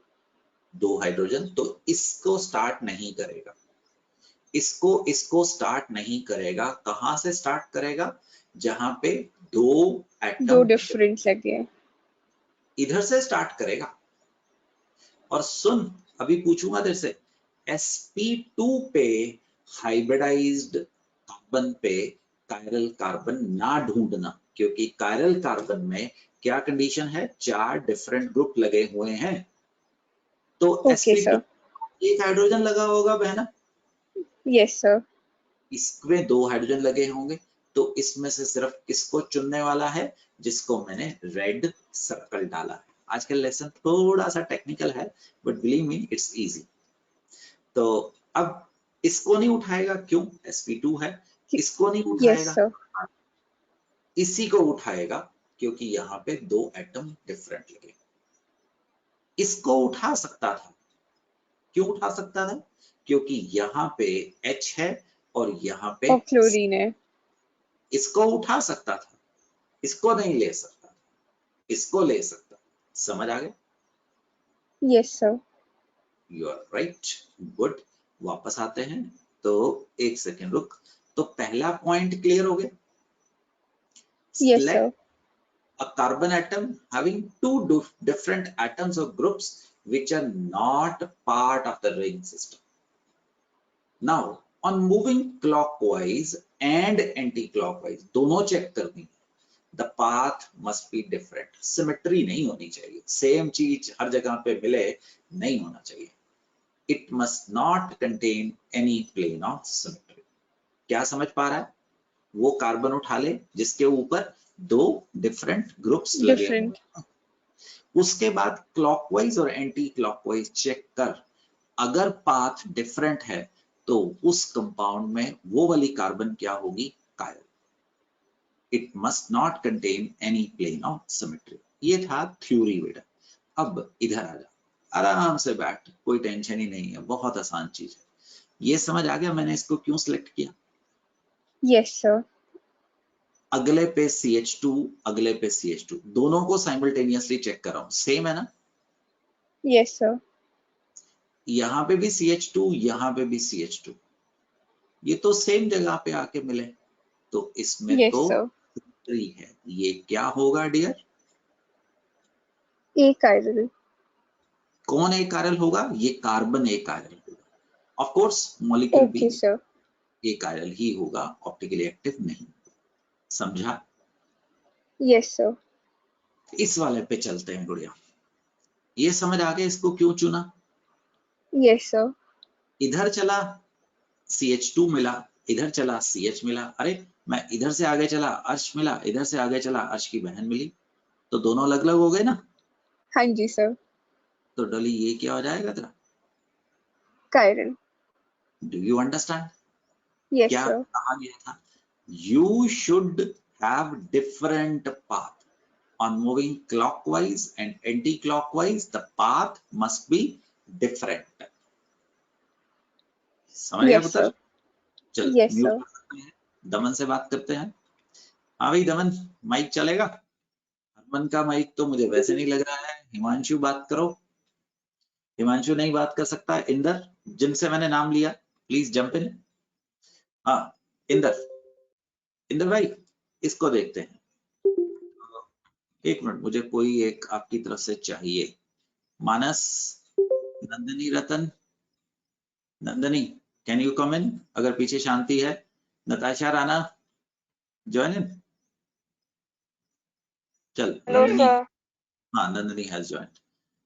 2 हाइड्रोजन. तो इसको स्टार्ट नहीं करेगा, इसको स्टार्ट नहीं करेगा. कहां से स्टार्ट करेगा? जहां पे 2 एटम, 2 different लगे हैं. इधर से स्टार्ट करेगा. और सुन, अभी पूछूंगा तेरे से, sp2 पे हाइब्रिडाइज्ड कार्बन पे कायरल कार्बन ना ढूंढना, क्योंकि कायरल कार्बन में क्या कंडीशन है? 4 डिफरेंट ग्रुप लगे हुए हैं. तो Okay, sp2 sir. एक हाइड्रोजन लगा होगा बहना, Yes, sir. इसमें 2 हाइड्रोजन लगे होंगे. तो इसमें से सिर्फ किसको चुनने वाला है? जिसको मैंने रेड सर्कल डाला है. आज का लेसन थोड़ा सा टेक्निकल है, but believe me it's easy. तो अब इसको नहीं उठाएगा, क्यों? sp2 है. इसको नहीं Yes, उठाएगा, sir. इसी को उठाएगा, क्योंकि यहाँ पे 2 एटम डिफरेंट लगे. इसको उठा सकता था. क्यों उठा सकता था? क्योंकि यहाँ पे H है और यहाँ पे और क्लोरीन है. इसको उठा सकता था, इसको नहीं ले सकता, इसको ले सकता. समझ आ गया? Yes, sir. You are right. Good. वापस आते हैं. तो एक सेकेंड रुक. तो पहला पॉइंट क्लियर हो गया. Yes, sir. A carbon atom having 2 different atoms or groups which are not part of the ring system. Now, on moving clockwise and anti-clockwise, दोनों चेक करनी है. The path must be different. Symmetry नहीं होनी चाहिए. Same चीज हर जगह पे मिले नहीं होना चाहिए. It must not contain any plane of symmetry. क्या समझ पा रहा है? वो कार्बन उठा ले जिसके ऊपर 2 डिफरेंट ग्रुप्स लगे Different. हैं. उसके बाद क्लॉकवाइज और एंटी क्लॉकवाइज चेक कर. अगर पाथ डिफरेंट है तो उस कंपाउंड में वो वाली कार्बन क्या होगी? Chiral. It must not contain any plane of symmetry. ये था थ्योरी बेटा. अब इधर आ जा, आराम से बैठ, कोई टेंशन ही नहीं है, बहुत आसान चीज है. ये समझ आ गया मैंने इसको क्यों सिलेक्ट किया? Yes, sir. अगले पे CH2, अगले पे CH2, दोनों को साइमल्टेनियसली चेक कर रहा हूं. सेम है ना? Yes, sir. यहाँ पे भी CH2, यहाँ पे भी CH2, ये तो सेम जगह पे आके मिले. तो इसमें Yes, तो sir. 3 है. ये क्या होगा डियर? A chiral. कौन एक कायरल होगा? ये कार्बन एक कायरल होगा. ऑफ कोर्स मॉलिक्यूल भी Okay, sir. एक आयरल ही होगा, ऑप्टिकली एक्टिव नहीं। समझा? Yes, sir. इस वाले पे चलते हैं गुड़िया। ये समझ आ गया इसको क्यों चुना? Yes, sir. इधर चला CH2 मिला, इधर चला CH मिला, अरे मैं इधर से आगे चला अर्श मिला, इधर से आगे चला अर्श की बहन मिली, तो दोनों अलग अलग हो गए ना। हाँ जी सर। तो डॉली ये क्या हो जाएगा तेरा? Chiral. Do you understand? Yes, क्या sir. कहा गया था? You should have different path on moving clockwise and anti-clockwise. The path must be different. समझ गया Yes, पुत्र? sir. चल Yes, म्यूट sir. कर सकते हैं, दमन से बात करते हैं। हाँ भाई दमन, माइक चलेगा? हरमन का माइक तो मुझे वैसे नहीं लग रहा है। हिमांशु बात करो। हिमांशु नहीं बात कर सकता। इंदर, जिनसे मैंने नाम लिया प्लीज जंप इन। हाँ इंदर, इंदर भाई इसको देखते हैं। एक मिनट, मुझे कोई एक आपकी तरफ से चाहिए। मानस, नंदिनी, रतन, नंदिनी कैन यू कम इन? अगर पीछे शांति है। Natasha, Rana join in. चल हेलो नंदिनी, सर। हाँ नंदिनी हैज ज्वाइन।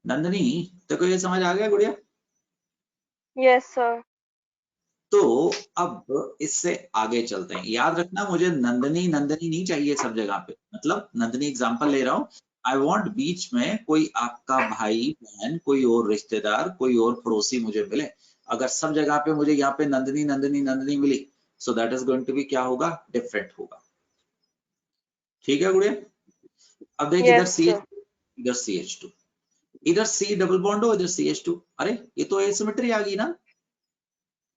नंदिनी तेको ये समझ आ गया गुड़िया? Yes sir. तो अब इससे आगे चलते हैं। याद रखना मुझे नंदिनी नंदिनी नहीं चाहिए सब जगह पे, मतलब नंदिनी एग्जांपल ले रहा हूँ। आई वांट बीच में कोई आपका भाई बहन, कोई और रिश्तेदार, कोई और पड़ोसी मुझे मिले। अगर सब जगह पे मुझे यहाँ पे नंदिनी नंदिनी नंदिनी मिली, so that is going to be क्या होगा? डिफरेंट होगा। ठीक है गुड़िया? अब देख इधर यस सी, सर। इधर CH2, इधर C डबल बॉन्ड हो, इधर CH2। अरे ये तो एसिमेट्री आ गई ना।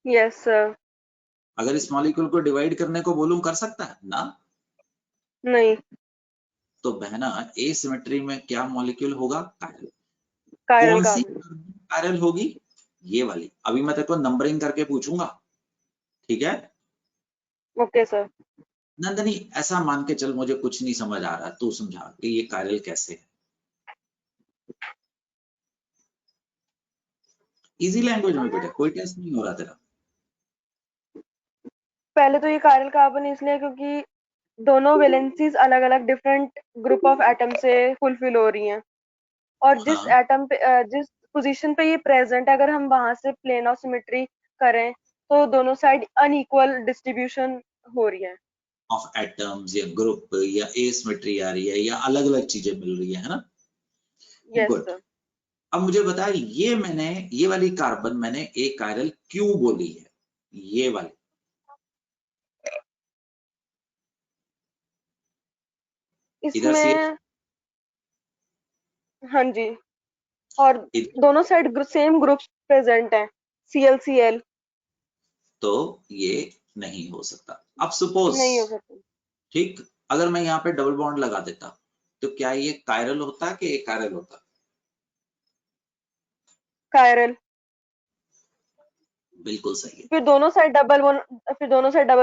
Yes sir. अगर इस मॉलिक्यूल को डिवाइड करने को बोलूं कर सकता है ना? नहीं। तो बहना एसिमेट्री में क्या मॉलिक्यूल होगा? कायरल। कायरल कौन सी कार्बन। कायरल होगी? ये वाली। अभी मैं तेरे को नंबरिंग करके पूछूंगा, ठीक है? Okay sir. नंदनी ऐसा मान के चल, मुझे कुछ नहीं समझ आ रहा, तू समझा कि ये कायरल कैसे है। इजी लैंग्वेज में बेटा, कोई टेस्ट नहीं हो रहा तेरा। पहले तो ये कायरल कार्बन इसलिए क्योंकि दोनों वैलेंसीज अलग अलग डिफरेंट ग्रुप ऑफ एटम से फुलफिल हो रही हैं, और जिस हाँ, एटम पे जिस पोजीशन पे ये प्रेजेंट है, अगर हम वहां से प्लेन ऑफ सिमेट्री करें तो दोनों साइड अनइक्वल डिस्ट्रीब्यूशन हो रही है। ऑफ एटम्स या ग्रुप या एसिमेट्री आ रही है या अलग अलग चीजें मिल रही है ना? Yes good. सर। अब मुझे बता, ये मैंने ये वाली कार्बन मैंने एक कायरल क्यों बोली है? ये वाली इधर से इसमें हाँ जी, और इधर, दोनों साइड सेम ग्रुप्स प्रेजेंट हैं, ClCl। तो ये नहीं हो सकता। अब सपोज, नहीं हो सकता। ठीक, अगर मैं यहाँ पे डबल बॉन्ड लगा देता तो क्या ये कायरल होता कि एक कायरल होता? कायरल। बिल्कुल सही है, फिर दोनों साइड डबल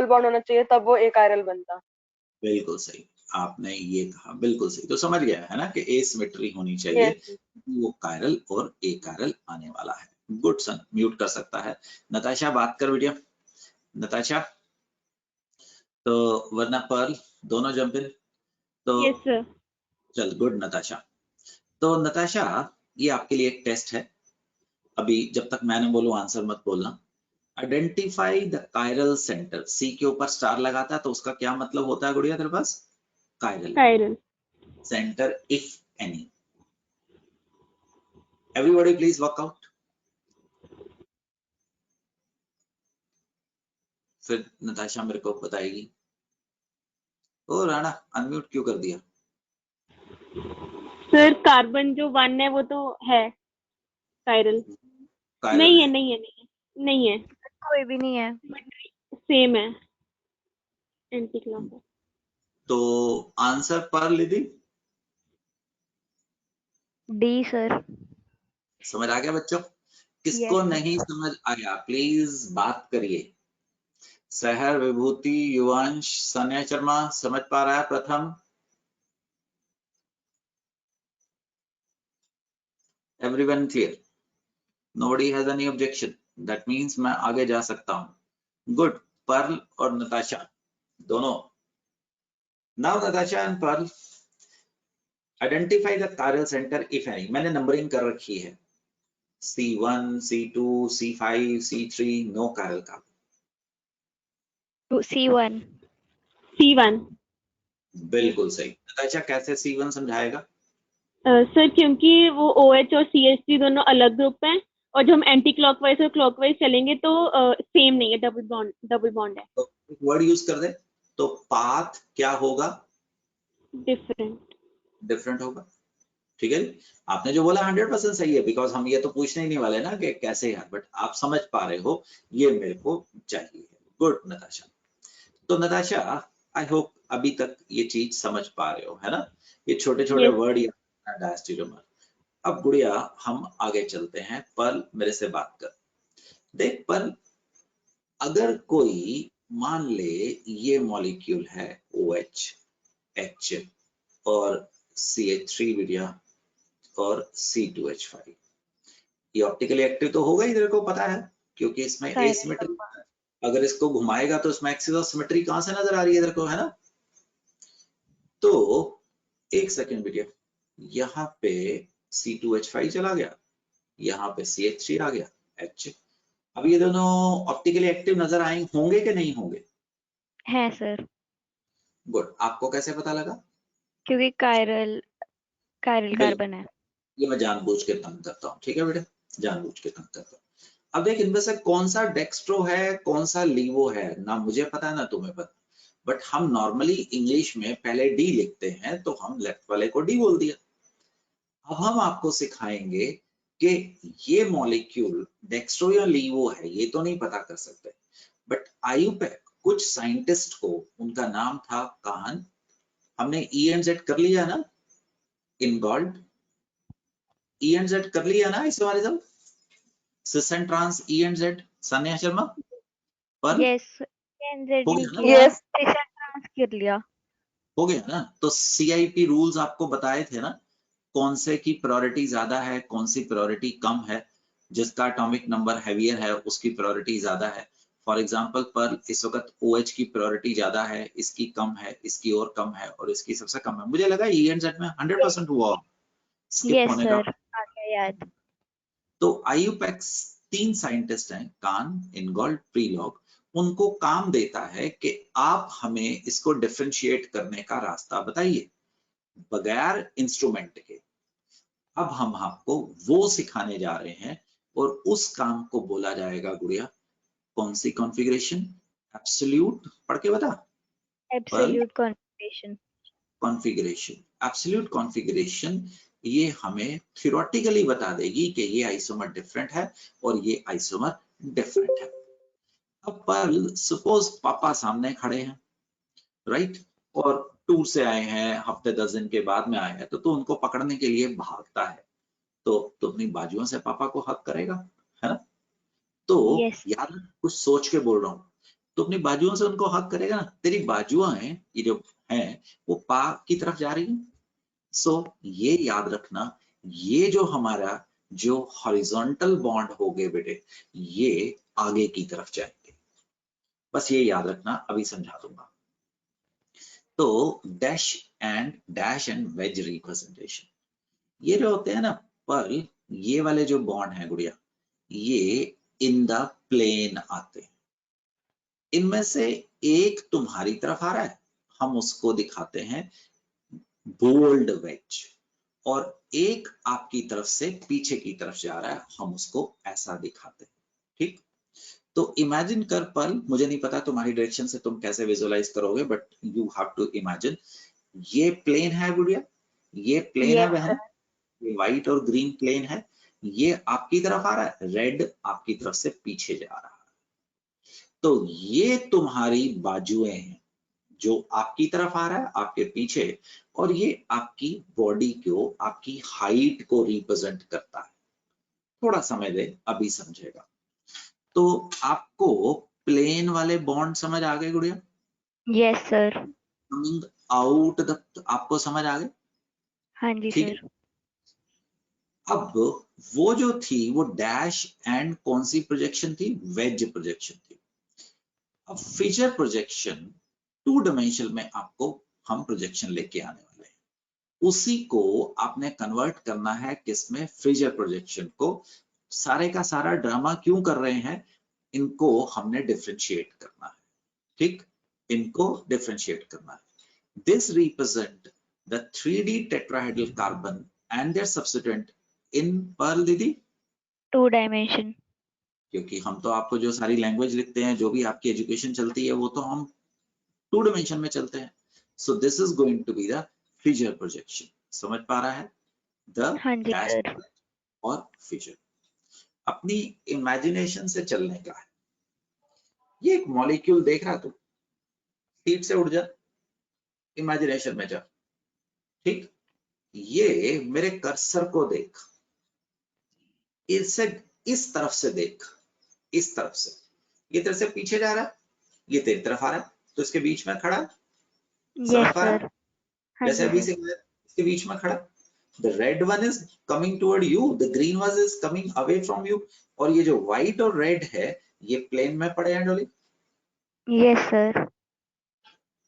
बॉन्ड होना चाहिए, तब वो एक आयरल बनता। बिल्कुल सही आपने ये कहा, बिल्कुल सही। तो समझ गया है ना कि एसिमेट्री होनी चाहिए, यस। वो कायरल और एक कायरल आने वाला है। गुड सन, म्यूट कर सकता है। नताशा बात कर बेटिया, नताशा। तो वरना पर्ल, दोनों जंप इन। तो यस सर। चल गुड नताशा। तो नताशा ये आपके लिए एक टेस्ट है। अभी जब तक मैंने बोलूं आंसर मत बोलना। Identify the chiral centre. C के ऊपर स्टार लगाता है तो उसका क्या मतलब होता है गुड़िया तेरे पास? Chiral chiral. Centre if any. Everybody please work out. फिर नताशा मेरे को बताएगी। ओ राणा, अनम्यूट क्यों कर दिया? सर कार्बन जो 1 है वो तो है कायरल। कायरल नहीं है है नहीं है नहीं है नहीं है, कोई भी नहीं है। सेम है एंटी क्लॉक। तो आंसर पर लीदी डी सर। समझ आ गया बच्चों? किसको यस नहीं समझ आया प्लीज बात करिए। सहर, विभूति, युवांश, सन्या शर्मा समझ पा रहा है? प्रथम, everyone clear? Nobody has any objection? That means मैं आगे जा सकता हूं। गुड, पर्ल और नताशा दोनों। Now Natasha and pearl, identify the chiral centre if any. मैंने नंबरिंग कर रखी है, C1, C2, C5, C3, no chiral carbon। C1. C1 बिल्कुल सही। नताशा कैसे C1 समझाएगा? सर, क्योंकि वो OH और CH3 दोनों अलग ग्रुप हैं, और जब हम एंटी क्लॉकवाइज और क्लॉकवाइज चलेंगे तो सेम नहीं है, डबल बॉन्ड है, तो वर्ड यूज कर दे, तो पाथ क्या होगा? डिफरेंट। डिफरेंट होगा। ठीक है, आपने जो बोला 100% सही है, बिकॉज हम ये तो पूछने ही नहीं वाले ना कि कैसे यार, बट आप समझ पा रहे हो, ये मेरे को चाहिए। गुड नताशा। तो नताशा, आई होप अभी तक ये चीज समझ पा रहे हो, है ना? ये छोटे छोटे Yes. वर्ड या डायस्टेरोमर। अब गुड़िया हम आगे चलते हैं। पर्ल मेरे से बात कर। देख पर्ल, अगर कोई मान ले ये मॉलिक्यूल है OH, H और CH3 गुड़िया और C2H5, ये ऑप्टिकली एक्टिव तो होगा ही, तेरे को पता है, क्योंकि इसमें Chiral एसिमेट्री। अगर इसको घुमाएगा तो इसमें एक्सिस ऑफ सिमेट्री कहां से नजर आ रही है तेरे को, है ना? तो एक सेकेंड बेटिया, यहाँ पे C2H5 चला गया, यहाँ पे CH3 आ गया, H। अब ये दोनों ऑप्टिकली एक्टिव नजर आए होंगे कि नहीं होंगे? है सर, गुड। आपको कैसे पता लगा? क्योंकि कायरल बिल्कुल। कार्बन है। ये मैं जानबूझ के तंग करता हूँ, ठीक है बेटा, जानबूझ के तंग करता हूँ। अब देख, इनमें से कौन सा डेक्स्ट्रो है, कौन सा लीवो है, ना मुझे पता है ना तुम्हें पता, बट हम नॉर्मली इंग्लिश में पहले डी लिखते हैं, तो हम लेफ्ट वाले को डी बोल दिया। अब हम आपको सिखाएंगे कि ये मॉलिक्यूल डेक्स्ट्रो या लीवो है, ये तो नहीं पता कर सकते, बट आयुपैक कुछ साइंटिस्ट को, उनका नाम था काहन, हमने ई एंड जेड कर लिया ना, इनगॉल्ड ई एंड जेड कर लिया ना isomerism, cis and trans E and Z, Sanya Sharma पर यस, एनजेड हो नहीं गया ना? किया, Yes. ट्रांस कर लिया। हो गया ना? तो CIP रूल्स आपको बताए थे ना, कौन से की प्रायोरिटी ज्यादा है, कौन सी प्रायोरिटी कम है, जिसका एटॉमिक नंबर हैवियर है उसकी प्रायोरिटी ज्यादा है। फॉर एग्जांपल पर इस वक्त OH की प्रायोरिटी ज्यादा है, इसकी कम है, इसकी और कम है, और इसकी सबसे कम है। मुझे लगा ई एंड जेड में 100% हुआ, स्किप यस होने का। सर, आ गया याद। तो आयुपैक्स 3 साइंटिस्ट हैं, कान, इनगॉल्ड, प्रीलॉग। उनको काम देता है कि आप हमें इसको डिफरेंशिएट करने का रास्ता बताइए बगैर इंस्ट्रूमेंट के। अब हम आपको वो सिखाने जा रहे हैं, और उस काम को बोला जाएगा गुड़िया, कौन सी कॉन्फ़िगरेशन? एब्सोल्यूट, पढ़ के बता। Absolute configuration. Configuration, absolute configuration, ये हमें थ्योरेटिकली बता देगी कि ये आइसोमर डिफरेंट है और ये आइसोमर डिफरेंट है। अब पर सपोज पापा सामने खड़े हैं, राइट, और टूर से आए हैं, हफ्ते 10 दिन के बाद में आए हैं, तो उनको पकड़ने के लिए भागता है, तो अपनी बाजुओं से पापा को हक करेगा, है ना? तो यस, यार कुछ सोच के बोल रहा हूँ, तो अपनी बाजुओं से उनको हक करेगा ना। तेरी बाजुआं हैं ये जो हैं, वो पा की तरफ जा रही हैं। सो ये याद रखना, ये जो हमारा जो हॉरिजॉन्टल बॉन्ड हो गए बेटे, ये आगे की तरफ जाएंगे, बस ये याद रखना, अभी समझा दूंगा। तो डैश एंड वेज रिप्रेजेंटेशन, ये जो होते हैं ना, पर ये वाले जो बॉन्ड है गुड़िया, ये इन द प्लेन आते हैं। इनमें से एक तुम्हारी तरफ आ रहा है, हम उसको दिखाते हैं बोल्ड वेज, और एक आपकी तरफ से पीछे की तरफ जा रहा है, हम उसको ऐसा दिखाते हैं। ठीक, तो इमेजिन कर पर, मुझे नहीं पता तुम्हारी डायरेक्शन से तुम कैसे विजुअलाइज करोगे, but you have to imagine, ये प्लेन है गुड़िया, ये प्लेन है बहन, ये व्हाइट और ग्रीन प्लेन है, ये आपकी तरफ आ रहा है, रेड आपकी तरफ से पीछे जा रहा है। तो ये तुम्हारी बाजुएं हैं, जो आपकी तरफ आ रहा है, आपके पीछे, और ये आपकी बॉडी को, आपकी हाइट को रिप्रेजेंट करता है। थोड़ा समय दे, अभी समझेगा। तो आपको प्लेन वाले बॉन्ड समझ आ गए गुड़िया? Yes sir. Coming out the, आपको समझ आ गए? हाँ जी ठीक है। सर। अब वो जो थी वो डैश एंड कौन सी प्रोजेक्शन थी? वेज प्रोजेक्शन थी। अब फीचर प्रोजेक्शन 2 डायमेंशन में आपको हम प्रोजेक्शन लेके आने वाले हैं, उसी को आपने कन्वर्ट करना है किसमें? फीचर प्रोजेक्शन को। सारे का सारा ड्रामा क्यों कर रहे हैं? इनको हमने डिफरेंशिएट करना है, ठीक, इनको डिफरेंशिएट करना है। This represent the 3D tetrahedral carbon and their substituent in Pearl दीदी, 2 dimension. क्योंकि हम तो आपको जो सारी लैंग्वेज लिखते हैं, जो भी आपकी एजुकेशन चलती है, वो तो हम 2 डायमेंशन में चलते हैं। So this is going to be the Fischer projection. समझ पा रहा है? द हाँ जी डैश सर। और फीचर अपनी इमेजिनेशन से चलने का है। ये एक मॉलिक्यूल देख रहा तू, सीट से उठ जा, इमेजिनेशन में जा, ठीक। ये मेरे कर्सर को देख, इसे इस तरफ से देख, इस तरफ से, ये तेरे से पीछे जा रहा है, ये तेरी तरफ आ रहा है, तो इसके बीच में खड़ा है। समझ यस पा रहा है? सर। हाँ जैसे जी अभी सर। से इसके बीच में खड़ा, the red one is coming toward you, the green one is coming away from you, और ये जो white और red है ये प्लेन में पड़े हैं डोली। Yes sir.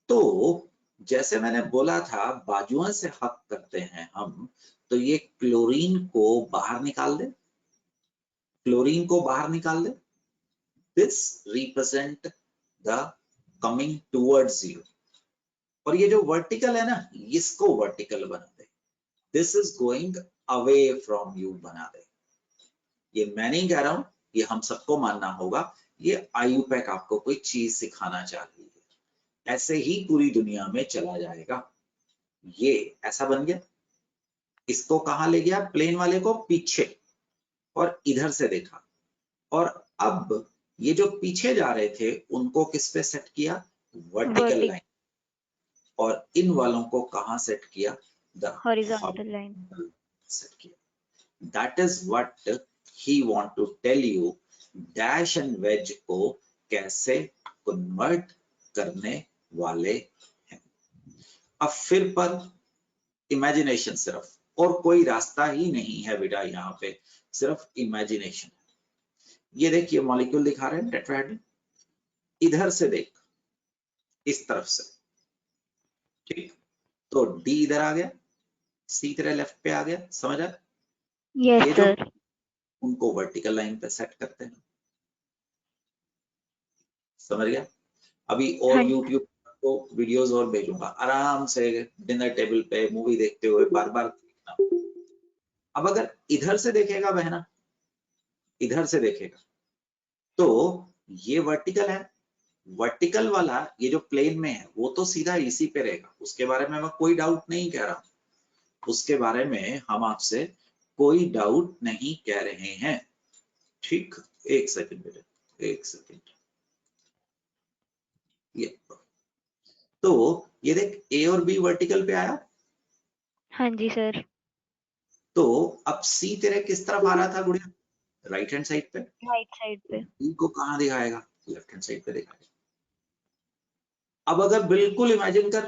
तो जैसे मैंने बोला था बाजुओं से हक करते हैं हम, तो ये क्लोरीन को बाहर निकाल दे, क्लोरीन को बाहर निकाल दे। This represent the coming towards you, और ये जो वर्टिकल है ना, इसको वर्टिकल बना दे। This is going away from you बना दे। ये मैं नहीं कह रहा हूं, ये हम सबको मानना होगा। ये आयुपैक आपको कोई चीज सिखाना चाह रही है, ऐसे ही पूरी दुनिया में चला जाएगा। ये ऐसा बन गया, इसको कहां ले गया? प्लेन वाले को पीछे, और इधर से देखा, और अब ये जो पीछे जा रहे थे उनको किस पे सेट किया? वर्टिकल लाइन, और इन वालों को कहां सेट किया? द हॉरिजॉन्टल लाइन सेट किया। That is what he want to tell you, dash and wedge को कैसे कन्वर्ट करने वाले हैं। अब फिर पर इमेजिनेशन सिर्फ, और कोई रास्ता ही नहीं है बेटा, यहाँ पे सिर्फ इमेजिनेशन। ये देख, ये मॉलिक्यूल दिखा रहे हैं टेट्राहेड्रल, इधर से देख, इस तरफ से, ठीक। तो डी इधर आ गया, सी तेरे लेफ्ट पे आ गया, समझ आया? यस ये जो सर। उनको वर्टिकल लाइन पे सेट करते हैं, समझ गया? अभी और हाँ। यूट्यूब को वीडियोस और भेजूंगा, आराम से डिनर टेबल पे मूवी देखते हुए बार बार देखना। अब अगर इधर से देखेगा बहना, इधर से देखेगा, तो ये वर्टिकल है, वर्टिकल वाला ये जो प्लेन में है वो तो सीधा इसी पे रहेगा, उसके बारे में मैं कोई डाउट नहीं कह रहा हूं, उसके बारे में हम आपसे कोई डाउट नहीं कह रहे हैं, ठीक। एक सेकंड बेटा, एक सेकंड। ये तो ये देख, ए और बी वर्टिकल पे आया, हाँ जी सर। तो अब सी तेरे किस तरफ आ रहा था गुड़िया? राइट हैंड साइड पे। राइट साइड पे। बी को कहां दिखाएगा? लेफ्ट हैंड साइड पे दिखाएगा। अब अगर बिल्कुल इमेजिन कर,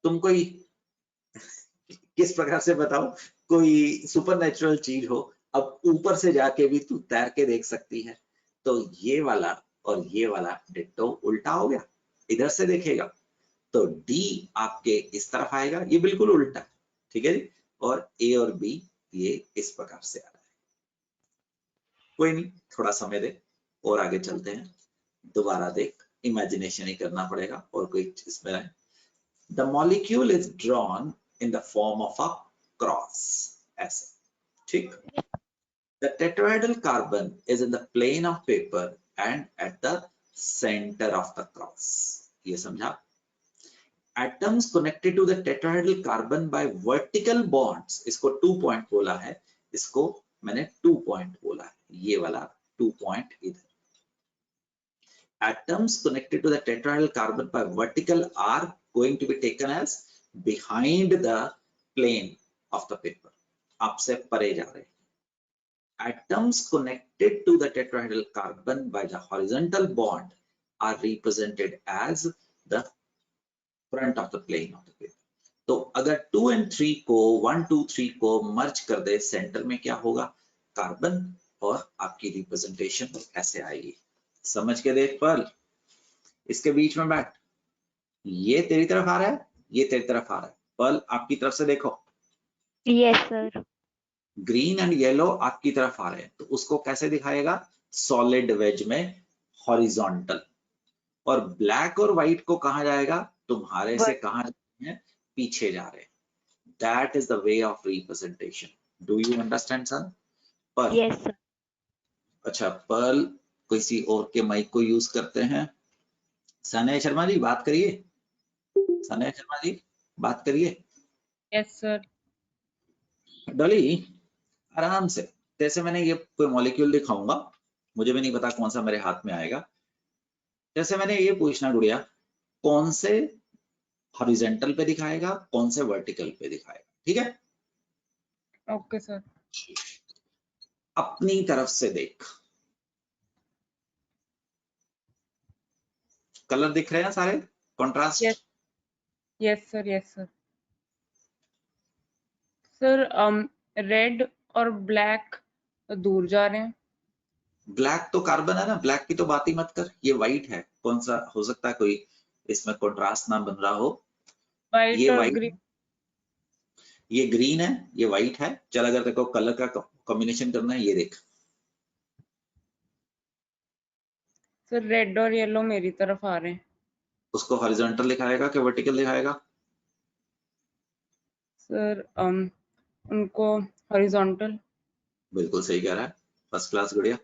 तुम कोई किस प्रकार से बताओ, कोई सुपरनेचुरल चीज हो, अब ऊपर से जाके भी तू तैर के देख सकती है, तो ये वाला और ये वाला डिट्टो उल्टा हो गया, इधर से देखेगा तो डी आपके इस तरफ आएगा, ये बिल्कुल उल्टा, ठीक है जी। और ए और बी ये इस प्रकार से आ रहा है। कोई नहीं, थोड़ा समय दे और आगे चलते हैं, दोबारा देख, इमेजिनेशन ही करना पड़ेगा और कोई इसमें नहीं। The molecule is drawn in the form of a cross, ऐसे, ठीक। The tetrahedral carbon is in the plane of paper and at the center of the cross, ये समझा? Atoms connected to the tetrahedral carbon by vertical bonds, इसको 2 point बोला है, इसको मैंने 2 point बोला है, ये वाला 2 point इधर। Atoms connected to the tetrahedral carbon by vertical are going to be taken as behind the plane of the paper, आपसे परे जा रहे हैं। Atoms connected to the tetrahedral carbon by the horizontal bond are represented as the front of the plane of the paper. तो अगर 2 and 3 को 1 2 3 को मर्ज कर दे सेंटर में क्या होगा, कार्बन, और आपकी रिप्रेजेंटेशन ऐसे आएगी। समझ के देख पर्ल, इसके बीच में बैठ, ये तेरी तरफ आ रहा है, ये तेरी तरफ आ रहा है, पर्ल आपकी तरफ से देखो, Yes, sir. Green and yellow आपकी तरफ आ रहे हैं, तो उसको कैसे दिखाएगा, सॉलिड वेज में हॉरिजॉन्टल, और ब्लैक और व्हाइट को कहा जाएगा, तुम्हारे से कहा जाते हैं, पीछे जा रहे हैं। That is the way of representation. Do you understand son? Pearl, Yes, sir. अच्छा पर्ल किसी और के माइक को यूज करते हैं। सानिया शर्मा जी बात करिए, सानिया शर्मा जी बात करिए। Yes sir. डॉली आराम से, जैसे मैंने ये कोई मॉलिक्यूल दिखाऊंगा, मुझे भी नहीं पता कौन सा मेरे हाथ में आएगा, जैसे मैंने ये पूछना गुड़िया, कौन से हॉरिजॉन्टल पे दिखाएगा, कौन से वर्टिकल पे दिखाएगा, ठीक है? Okay sir. अपनी तरफ से देख, कलर दिख रहे हैं सारे, contrast? Yes sir, yes sir. Sir red और ब्लैक दूर जा रहे हैं। ब्लैक तो कार्बन है ना, ब्लैक की तो बात ही मत कर, ये व्हाइट है, कौन सा हो सकता है कोई इसमें कॉन्ट्रास्ट ना बन रहा हो? वाइट ये और व्हाइट, ग्रीन। ये ग्रीन है, ये व्हाइट है। चल अगर देखो कलर का कॉम्बिनेशन करना है, ये देख, सर रेड और येलो मेरी तरफ आ रहे हैं। उसको हॉरिजॉन्टल दिखाएगा कि वर्टिकल दिखाएगा? सर उनको हॉरिजॉन्टल। बिल्कुल सही कह रहा है, फर्स्ट क्लास गुड़िया।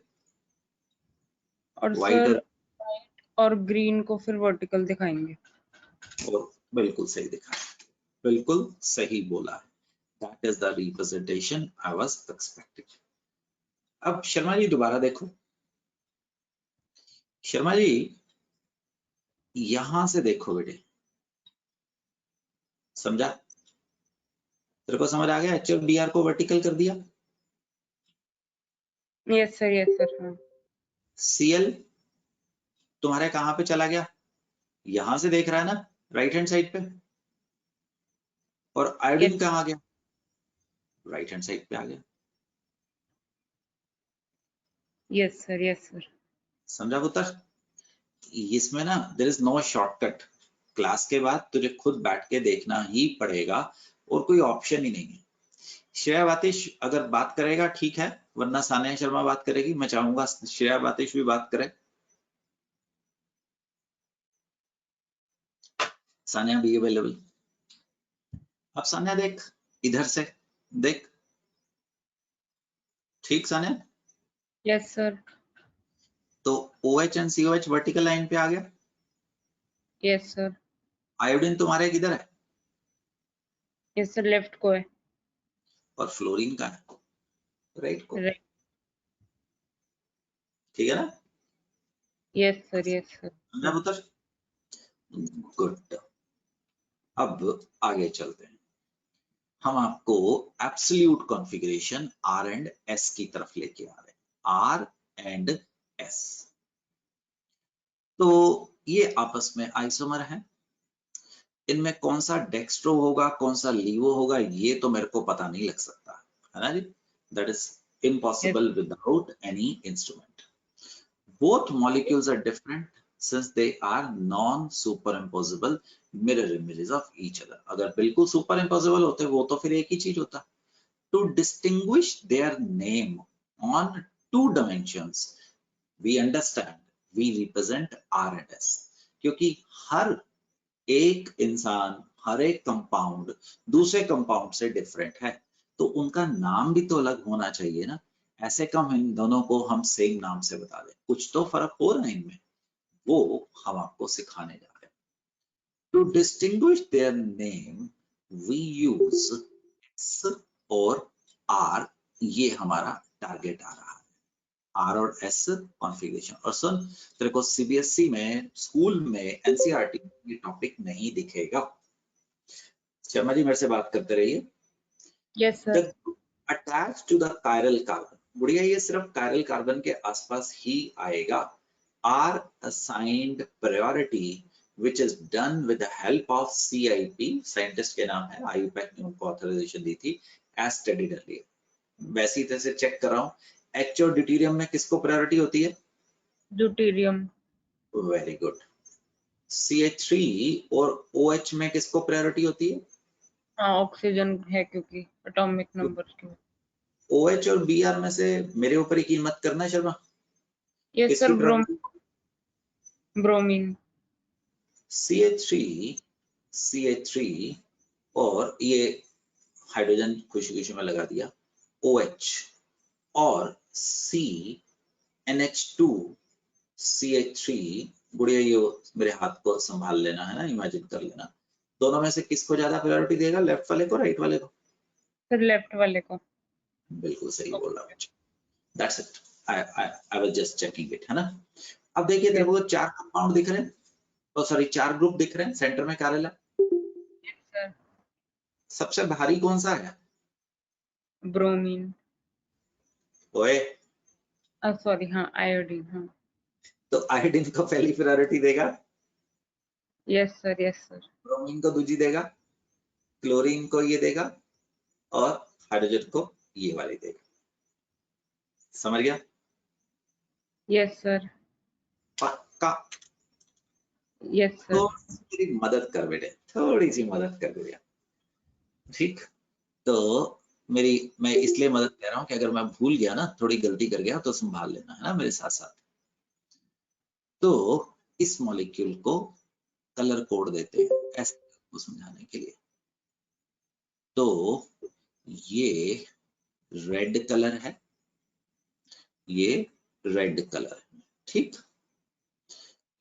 और व्हाइट सर वाइट और ग्रीन को फिर वर्टिकल दिखाएंगे। और बिल्कुल सही दिखाया, बिल्कुल सही बोला है। That is the representation I was expecting. अब शर्मा जी दोबारा देखो, शर्मा जी यहां से देखो बेटे, समझा? तेरे को समझ आ गया? एच और डी आर को वर्टिकल कर दिया। Yes sir, yes sir. CL तुम्हारे कहां पे चला गया? यहां से देख रहा है ना, राइट हैंड साइड पे। और आयोडीन कहां आ गया? राइट हैंड साइड पे आ गया। Yes sir, yes sir. समझा पुत्र? इसमें ना there is no shortcut, class के बाद तुझे खुद बैठ के देखना ही पड़ेगा और कोई ऑप्शन ही नहीं है। श्रेया बातिश अगर बात करेगा ठीक है, वरना सानिया शर्मा बात करेगी। मैं चाहूंगा श्रेया बातिश भी बात करे, सानिया भी अवेलेबल। अब सानिया देख, इधर से देख, ठीक सानिया? Yes sir. तो OH and COH vertical line पे आ गया। Yes sir. आयोडीन तुम्हारे किधर है? यस सर, लेफ्ट को है। और फ्लोरीन का है राइट को, राइट। ठीक है ना? Yes sir, yes sir. समझा पुत्र? गुड। अब आगे चलते हैं, हम आपको absolute configuration R and S की तरफ लेके आ रहे हैं। R एंड S, तो ये आपस में आइसोमर हैं। इनमें कौन सा डेक्स्ट्रो होगा, कौन सा लीवो होगा, ये तो मेरे को पता नहीं लग सकता, है ना जी? That is impossible without any instrument. Both molecules are different since they are non-superimposable mirror images of each other. अगर बिल्कुल superimposable होते वो तो फिर एक ही चीज होता। To distinguish their name on 2 dimensions, we understand we represent R and S, क्योंकि हर एक इंसान, हर एक कंपाउंड दूसरे कंपाउंड से डिफरेंट है, तो उनका नाम भी तो अलग होना चाहिए ना। ऐसे कम इन दोनों को हम सेम नाम से बता दें, कुछ तो फर्क हो रहा है इनमें, वो हम आपको सिखाने जा रहे हैं। To distinguish their name we use S और R, ये हमारा टारगेट आ रहा है, R और S कॉन्फ़िगरेशन। और सुन, तेरे को CBSE में, स्कूल में, NCERT ये टॉपिक नहीं दिखेगा। शर्मा जी मेरे से बात करते रहिए। Yes sir. Attach to the chiral carbon, बढ़िया, ये सिर्फ कायरल कार्बन के आसपास ही आएगा। Are assigned priority which is done with the help of CIP, scientist के नाम है, IUPAC ने उनको ऑथराइजेशन दी थी, as studied earlier. वैसी तरह से चेक कर रहा हूँ, H और ड्यूटेरियम में किसको प्रायोरिटी होती है? ड्यूटेरियम। Very good. CH3 और OH में किसको प्रायोरिटी होती है? हाँ ऑक्सीजन है क्योंकि एटॉमिक नंबर की। OH और Br में से मेरे ऊपर यकीन मत करना शर्मा। यस सर, किसकी priority? ब्रोमीन। CH3 और ये हाइड्रोजन खुशी खुशी में लगा दिया, OH और NH2 CH3, गुड़िया ये मेरे हाथ को संभाल लेना है ना, इमेजिन कर लेना, दोनों में से किसको ज्यादा प्रायोरिटी देगा, लेफ्ट वाले को राइट वाले को? सर लेफ्ट वाले को। बिल्कुल सही बोल रहा हूँ, that's it, I was just checking it, है ना। अब देखिए तेरे को 4 कंपाउंड दिख रहे हैं, तो सॉरी 4 ग्रुप दिख रहे हैं, सेंटर में क्या है? सर सबसे भारी कौन सा है? ब्रोमीन। ओए सॉरी हाँ आयोडीन। हाँ तो आयोडीन को पहली प्रायोरिटी देगा, yes sir, yes sir. Bromine को दूसरी देगा, क्लोरीन को ये देगा और हाइड्रोजन को ये वाली देगा। समझ गया? यस सर, पक्का? Yes sir. थोड़ी मदद कर बेटे, थोड़ी सी मदद कर बेटा, ठीक? तो मैं इसलिए मदद कर रहा हूँ कि अगर मैं भूल गया ना, थोड़ी गलती कर गया तो संभाल लेना, है ना मेरे साथ साथ। तो इस मॉलिक्यूल को कलर कोड देते हैं ऐसे को समझाने के लिए। तो ये रेड कलर है, ये रेड कलर है, ठीक?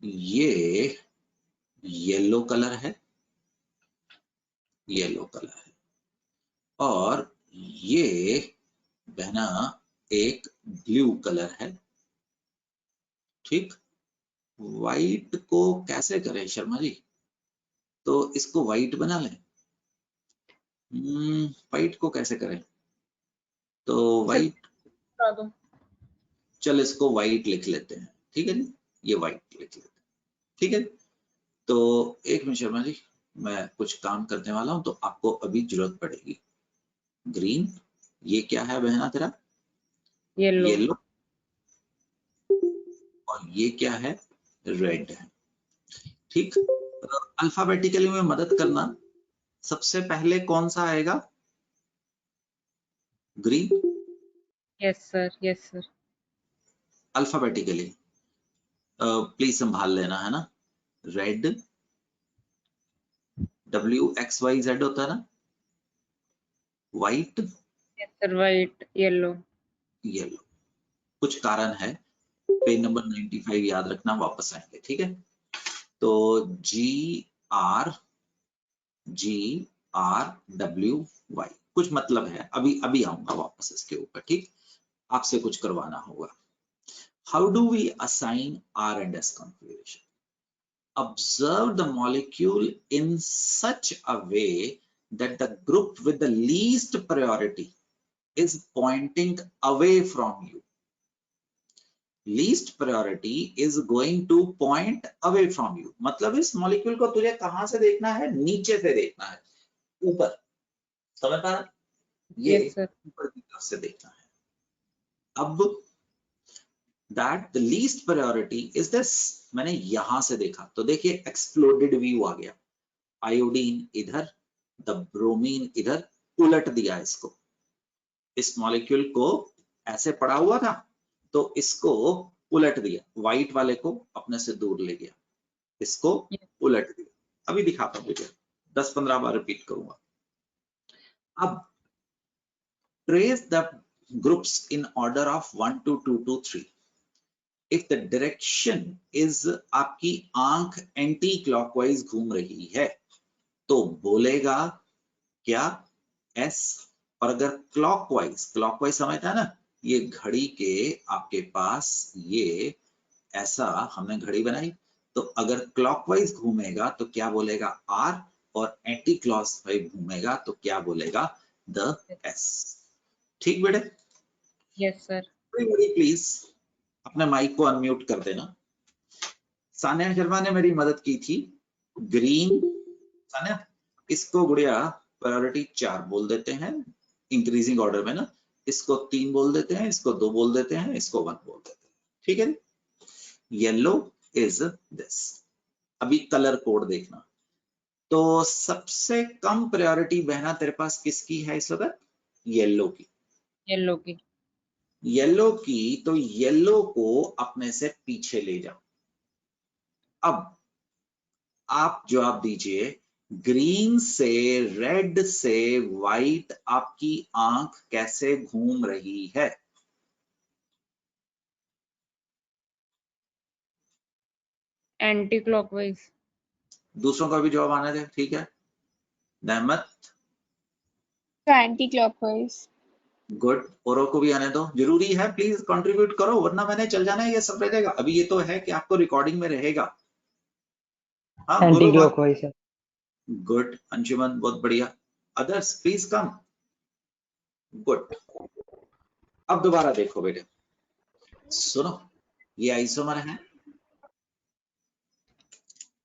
ये येलो कलर है, येलो कलर है, और ये बहना एक ब्लू कलर है, ठीक? व्हाइट को कैसे करें शर्मा जी? तो इसको व्हाइट बना लें। व्हाइट को कैसे करें? तो व्हाइट, चल इसको व्हाइट लिख लेते हैं, ठीक है जी, ये व्हाइट लिख लेते हैं, ठीक है। तो एक मिनट शर्मा जी, मैं कुछ काम करने वाला हूं, तो आपको अभी जरूरत पड़ेगी ग्रीन। ये क्या है बहना तेरा? येलो। येलो। और ये क्या है? रेड है, ठीक। अल्फाबेटिकली में मदद करना, सबसे पहले कौन सा आएगा? Green. Yes sir, yes sir. Alphabetically please संभाल लेना, है ना। रेड, WXYZ होता है ना। White, yes sir, white, yellow. Yellow. कुछ कारण है, पेज नंबर 95 याद रखना, वापस आएंगे, ठीक है। तो GRWY कुछ मतलब है, अभी आऊंगा वापस इसके ऊपर, ठीक। आपसे कुछ करवाना होगा। How do we assign R and S configuration? Observe the molecule in such a way that the group with the least priority is pointing away from you. Least priority is going to point away from you. मतलब इस मॉलिक्यूल को तुझे कहां से देखना है? नीचे से देखना है, ऊपर। समझ पा रहा? ये ऊपर की तरफ से देखना है। अब that the least priority is this, मैंने यहां से देखा तो देखिए एक्सप्लोडेड व्यू आ गया। आयोडीन इधर, द ब्रोमीन इधर, उलट दिया इसको। इस मॉलिक्यूल को ऐसे पड़ा हुआ था तो इसको उलट दिया, व्हाइट वाले को अपने से दूर ले गया, इसको उलट दिया। अभी दिखाता हूं मुझे, 10-15 बार रिपीट करूंगा। अब trace the groups in order of 1 to 2 to 3। If the direction is आपकी आंख एंटी क्लॉकवाइज घूम रही है तो बोलेगा क्या? S। और अगर क्लॉकवाइज समझता है ना, ये घड़ी के आपके पास ये ऐसा हमने घड़ी बनाई, तो अगर क्लॉकवाइज घूमेगा तो क्या बोलेगा? R, और एंटी क्लॉकवाइज घूमेगा तो क्या बोलेगा? The S। ठीक बेटे? Yes sir. प्लीज अपने माइक को अनम्यूट कर देना। सानिया शर्मा ने मेरी मदद की थी ग्रीन है ना, इसको गुड़िया प्रायोरिटी 4 बोल देते हैं इंक्रीजिंग ऑर्डर में ना, इसको 3 बोल देते हैं, इसको 2 बोल देते हैं, इसको 1 बोल देते हैं, ठीक है। Yellow is this. अभी कलर कोड देखना, तो सबसे कम प्रायोरिटी बहना तेरे पास किसकी है इस वक्त? येलो की। येलो की। येलो की, तो येलो को अपने से पीछे ले जाओ। अब आप जवाब दीजिए, ग्रीन से रेड से व्हाइट आपकी आंख कैसे घूम रही है? Anti clockwise. दूसरों का भी जवाब आने दे, ठीक है। नहमत, एंटी क्लॉकवाइज। गुड। औरों को भी आने दो, जरूरी है, प्लीज कंट्रीब्यूट करो, वरना मैंने चल जाना है, ये सब रहेगा। अभी ये तो है कि आपको रिकॉर्डिंग में रहेगा। हाँ एंटी बोलो बात। क्लॉकवाइज है। गुड अंशुमन, बहुत बढ़िया। Others please come. गुड। अब दोबारा देखो बेटे, सुनो, ये आइसोमर है।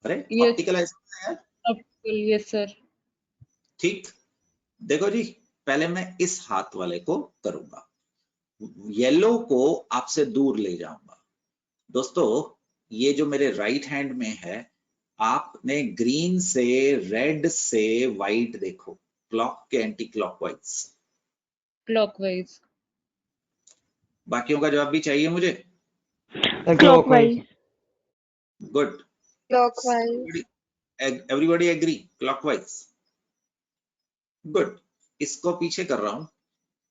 अरे Yes. ऑप्टिकल आइसोमर है, ऑप्टिकल, यस सर। ठीक। देखो जी, पहले मैं इस हाथ वाले को करूंगा, येलो को आपसे दूर ले जाऊंगा। दोस्तों, ये जो मेरे राइट हैंड में है, आपने ग्रीन से रेड से व्हाइट देखो, क्लॉक के एंटी क्लॉकवाइज। क्लॉकवाइज। बाकियों का जवाब भी चाहिए मुझे। Clockwise. Good. Clockwise. Everybody agree, clockwise. Good. इसको पीछे कर रहा हूं,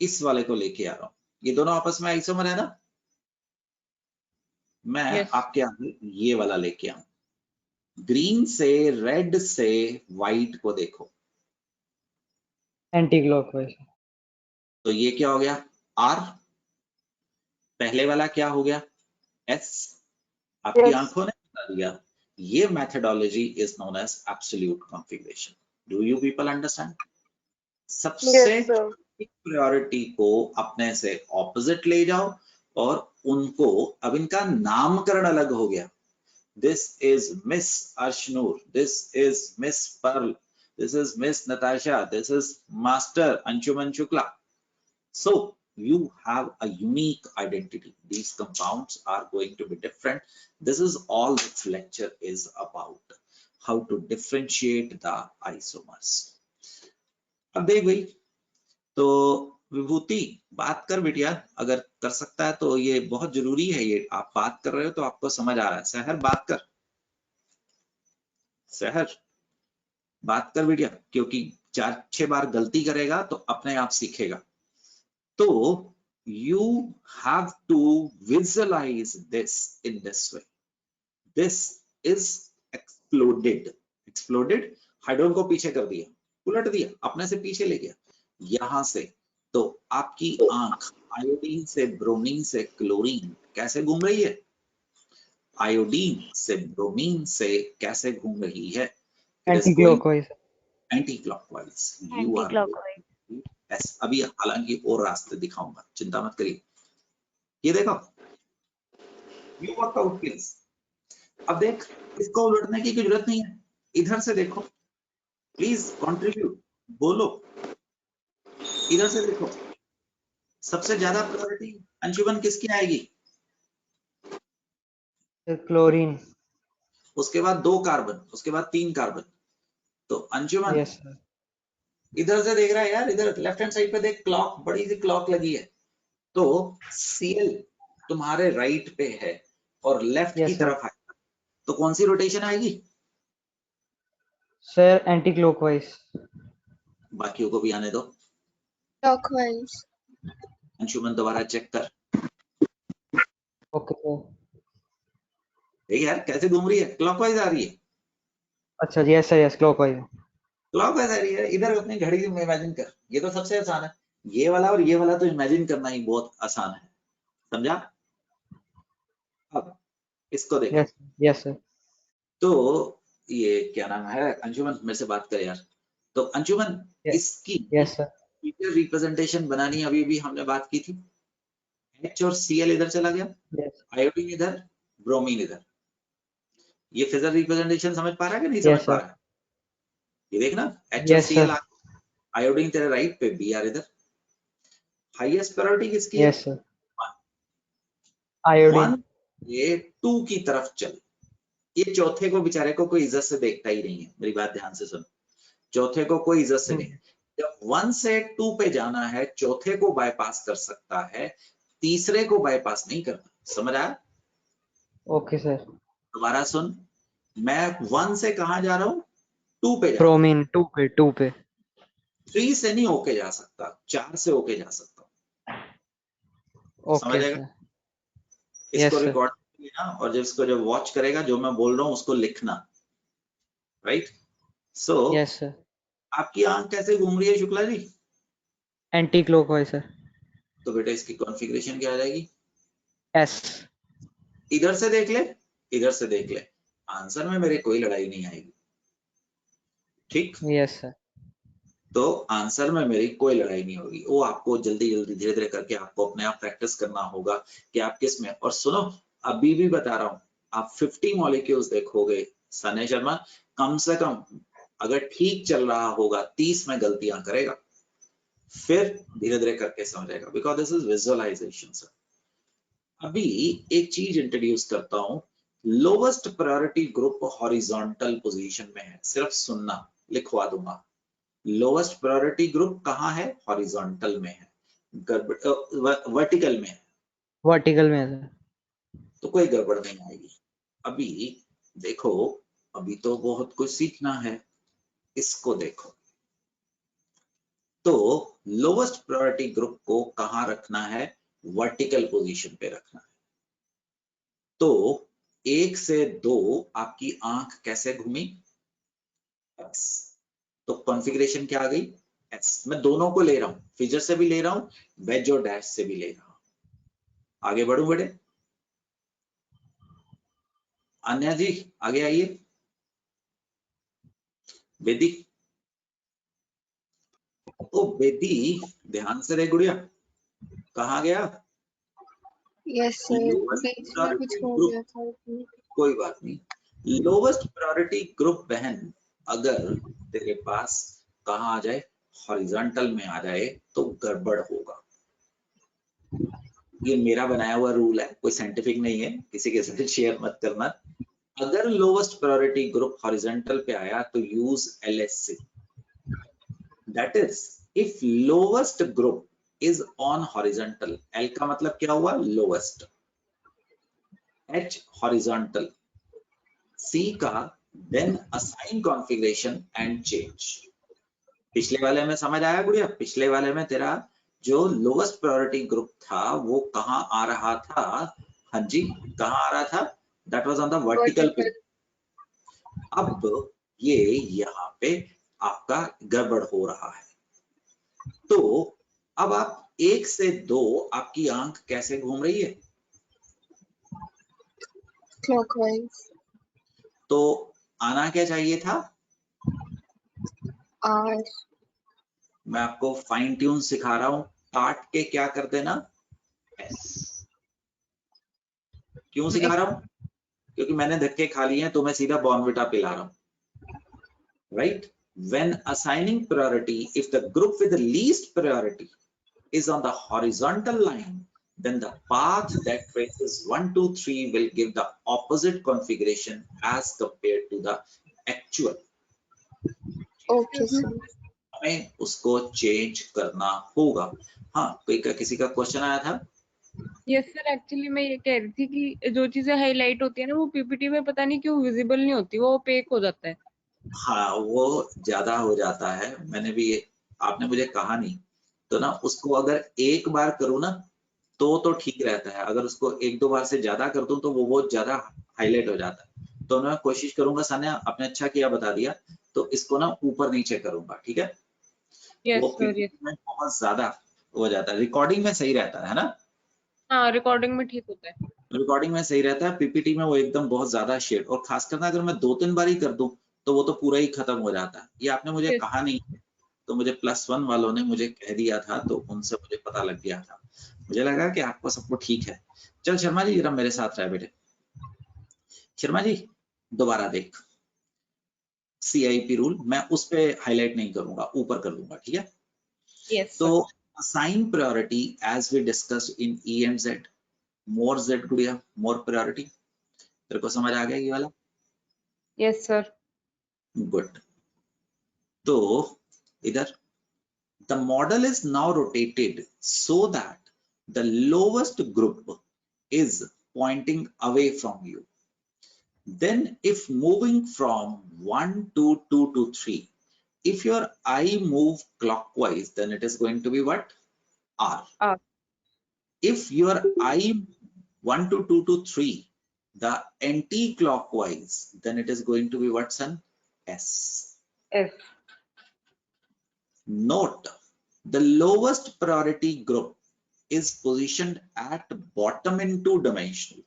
इस वाले को लेके आ रहा हूं। ये दोनों आपस में आइसोमर है ना? मैं Yes. आपके आगे ये वाला लेके आऊं, ग्रीन से रेड से व्हाइट को देखो, एंटी क्लॉकवाइज। तो ये क्या हो गया? आर। पहले वाला क्या हो गया? एस। आपकी Yes. आंखों ने बता दिया। ये methodology is known as absolute configuration. Do you people understand? सबसे Yes, sir. प्रायोरिटी को अपने से ऑपोजिट ले जाओ, और उनको, अब इनका नामकरण अलग हो गया। This is Miss Arshnoor, this is Miss Pearl, this is Miss Natasha, this is Master Anshuman Shukla. So you have a unique identity. These compounds are going to be different. This is all this lecture is about, how to differentiate the isomers. अब देख भाई, तो विभूति बात कर बेटिया, अगर कर सकता है तो ये बहुत जरूरी है, ये आप बात कर रहे हो तो आपको समझ आ रहा है। सहर बात कर, सहर बात कर बेटिया, क्योंकि 4-6 बार गलती करेगा तो अपने आप सीखेगा। तो you have to visualize this in this way. This is exploded. Exploded, hydrogen को पीछे कर दिया, उलट दिया, अपने से पीछे ले गया, यहां से। तो आपकी आंख आयोडीन से ब्रोमीन से क्लोरीन कैसे घूम रही है? आयोडीन से ब्रोमीन से कैसे घूम रही है? Anti clockwise. Anti clockwise. You anti are clockwise. Yes. अभी हालांकि और रास्ते दिखाऊंगा, चिंता मत करिए। ये देखो, यू वर्कआउट प्लीज। अब देख, इसको उलटने की कोई जरूरत नहीं है, इधर से देखो, प्लीज कंट्रीब्यूट, बोलो, इधर से देखो। सबसे ज्यादा प्रायोरिटी अंशुमन किसकी आएगी? क्लोरीन। उसके बाद 2 कार्बन, उसके बाद 3 कार्बन। तो अंशुमन यस सर। इधर से देख रहा है यार, इधर लेफ्ट हैंड साइड पे देख, क्लॉक, बड़ी सी क्लॉक लगी है। तो Cl तुम्हारे राइट पे है और लेफ्ट की यस सर। तरफ आएगा, तो कौन सी रोटेशन आएगी? Sir anti clockwise. बाकियों को भी आने दो। क्लॉकवाइज। अंशुमन दोबारा चेक कर, ओके सर। देख यार कैसे घूम रही है, क्लॉकवाइज आ रही है, अच्छा जी, yes sir, yes clockwise. Clockwise आ रही है। इधर अपनी घड़ी में इमेजिन कर, ये तो सबसे आसान है। ये वाला और ये वाला तो इमेजिन करना ही बहुत आसान है, समझा? अब इसको देखो, यस यस सर। तो ये क्या नाम है, अंशुमन मेरे से बात कर यार। तो अंशुमन, इसकी यस सर। रिप्रेजेंटेशन बनानी अभी भी हमने बात की थी। H और Cl इधर चला गया, यस। आयोडीन इधर, ब्रोमीन इधर। ये फिजर रिप्रेजेंटेशन समझ पा रहा है कि नहीं Yes, समझ पा sir. रहा है? ये देखना H और Yes, Cl sir. आयोडीन तेरे राइट पे, Br इधर। हाईएस्ट प्रायोरिटी किसकी है? Yes, sir. Iodine. 1 ये 2 की तरफ चल। ये चौथे को बेचारे को कोई इज्जत से देखता ही नहीं है, मेरी बात ध्यान से सुन। चौथे को कोई इज्जत से नहीं, जब 1 से 2 पे जाना है चौथे को बाईपास कर सकता है, तीसरे को बाईपास नहीं करता। समझ आया? Okay, sir. दोबारा सुन, मैं 1 से कहां जा रहा हूं? 2 पे जा रहा हूं। Bromine 2 पे 3 से नहीं होके जा सकता, 4 से होके जा सकता हूं। समझ Okay, आएगा? sir. इसको Yes, sir. रिकॉर्ड करना और जिसको जब वॉच करेगा जो मैं बोल रहा हूँ उसको लिखना, राइट? सो Yes, sir. आपकी आंख कैसे घूम रही है शुक्ला जी? Anti-clockwise, sir. तो बेटा इसकी कॉन्फ़िगरेशन क्या आ जाएगी? S. इधर से देख ले, इधर से देख ले, आंसर में मेरे कोई लड़ाई नहीं आएगी। ठीक? Yes, sir. तो आंसर में मेरी कोई लड़ाई नहीं होगी, वो आपको जल्दी जल्दी धीरे धीरे करके आपको अपने आप प्रैक्टिस करना होगा कि आप किस में। और सुनो, अभी भी बता रहा हूं, आप 50 मॉलिक्यूल्स देखोगे सने शर्मा, कम से कम अगर ठीक चल रहा होगा 30 में गलतियां करेगा, फिर धीरे धीरे करके समझेगा, because this is visualization. Sir अभी एक चीज इंट्रोड्यूस करता हूं, lowest priority group horizontal position में है, सिर्फ सुनना, लिखवा दूंगा। लोवेस्ट प्रायोरिटी ग्रुप कहाँ है? हॉरिजॉन्टल में है, वर्टिकल में है, Vertical में, sir. तो कोई गड़बड़ नहीं आएगी। अभी देखो, अभी तो बहुत कुछ सीखना है, इसको देखो। तो लोवेस्ट प्रायोरिटी ग्रुप को कहाँ रखना है? वर्टिकल पोजीशन पे रखना है। तो 1 से 2 आपकी आंख कैसे घूमी? S। तो कॉन्फ़िगरेशन क्या आ गई? S। मैं दोनों को ले रहा हूं, फिजर से भी ले रहा हूं, वेज और डैश से भी ले रहा हूं। आगे बढ़ू बड़े? अन्या जी आगे आइए। बेदी, ओ बेदी ध्यान से रहे गुड़िया, कहाँ गया? यस सर, लोवेस्ट बीच में प्रायोरिटी कुछ हो ग्रुप, गया था उसमें। कोई बात नहीं। लोवेस्ट प्रायोरिटी ग्रुप बहन अगर तेरे पास कहाँ आ जाए? हॉरिजॉन्टल में आ जाए तो गड़बड़ होगा। ये मेरा बनाया हुआ रूल है, कोई साइंटिफिक नहीं है, किसी के साथ शेयर मत करना। अगर लोवेस्ट प्रायोरिटी ग्रुप हॉरिजॉन्टल पे आया तो use LSC, that is if lowest group is on horizontal, L का मतलब क्या हुआ? लोवेस्ट, H हॉरिजॉन्टल, C का then assign configuration and change. पिछले वाले में समझ आया गुड़िया? पिछले वाले में तेरा जो लोवेस्ट प्रायोरिटी ग्रुप था वो कहाँ आ रहा था? हाँ जी, कहाँ आ रहा था? That was on the vertical पे। अब ये यहाँ पे आपका गड़बड़ हो रहा है। तो अब आप 1 से 2 आपकी आंख कैसे घूम रही है? क्लॉकवाइज। तो आना क्या चाहिए था? R। मैं आपको फाइन ट्यून सिखा रहा हूं, काट के क्या कर देना? S। क्यों सिखा रहा हूं? क्योंकि मैंने धक्के खा लिए हैं तो मैं सीधा बॉर्नविटा पिला रहा हूं, right? When assigning priority, if the group with the least priority is on the horizontal line, then the path that traces 1, 2, 3 will give the opposite configuration as compared to the actual. Okay sir. हमें उसको चेंज करना होगा। हाँ, किसी का क्वेश्चन आया था? यस सर, एक्चुअली मैं ये कह रही थी कि जो चीजें हाईलाइट होती है ना वो पीपीटी में पता नहीं क्यों विजिबल नहीं होती, वो ओपेक हो जाता है। हाँ, वो ज्यादा हो जाता है। मैंने भी ये, आपने मुझे कहा नहीं तो ना, उसको अगर एक बार करूँ ना तो ठीक रहता है, अगर उसको 1-2 बार से ज्यादा कर दूं तो वो बहुत ज्यादा हाईलाइट हो जाता है। तो मैं कोशिश करूंगा, सान्या आपने अच्छा किया बता दिया, तो इसको ना ऊपर नीचे करूंगा, ठीक है? यस वो सर, यस। में बहुत ज्यादा हो जाता है, रिकॉर्डिंग में सही रहता है ना? हाँ, रिकॉर्डिंग में ठीक होता है। रिकॉर्डिंग में सही रहता है, पीपीटी में वो एकदम बहुत ज्यादा शेड, और खास करना अगर मैं 2-3 बार ही कर दूं तो वो तो पूरा ही खत्म हो जाता है। ये आपने मुझे कहा नहीं, तो मुझे +1 वालों ने मुझे कह दिया था, तो उनसे मुझे पता लग गया था। मुझे लगा कि आपको सबको ठीक है। चल शर्मा जी जरा मेरे साथ रहे बेटे। शर्मा जी दोबारा देख, CIP रूल मैं उस पे हाईलाइट नहीं करूंगा, ऊपर कर दूंगा, ठीक है। Yes, तो sir. assign priority as we discussed in E and Z, more Z गुड़िया more priority, तेरे को समझ आ गया ये वाला? Yes, sir. गुड। तो इधर the model is now rotated so that the lowest group is pointing away from you. Then if moving from 1 to 2 to 3, if your eye move clockwise, then it is going to be what? R. R. If your eye 1 to 2 to 3, the anti-clockwise, then it is going to be what, son? S. F. Note, the lowest priority group is positioned at bottom in two dimension,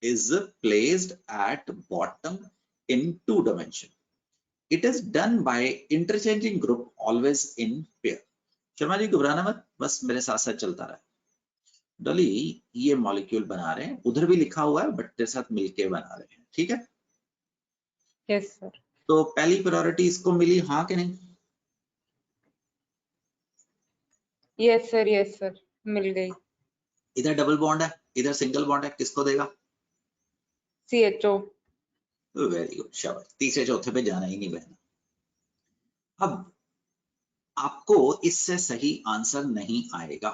is placed at bottom in two dimension. It is done by interchanging group always in pair. Sharma ji घबराना मत, बस मेरे साथ साथ चलता रहा। डॉली ये मॉलिक्यूल बना रहे हैं, उधर भी लिखा हुआ है बट तेरे साथ मिलके बना रहे हैं, ठीक है। Yes, sir. तो पहली प्रायोरिटी इसको मिली, हाँ कि नहीं? Yes, sir. Yes, sir. मिल गई. इधर डबल बॉन्ड है, इधर सिंगल बॉन्ड है, किसको देगा? CHO. वेरी गुड, शाबाश। तीसरे चौथे पे जाना ही नहीं बहना। अब आपको इससे सही आंसर नहीं आएगा।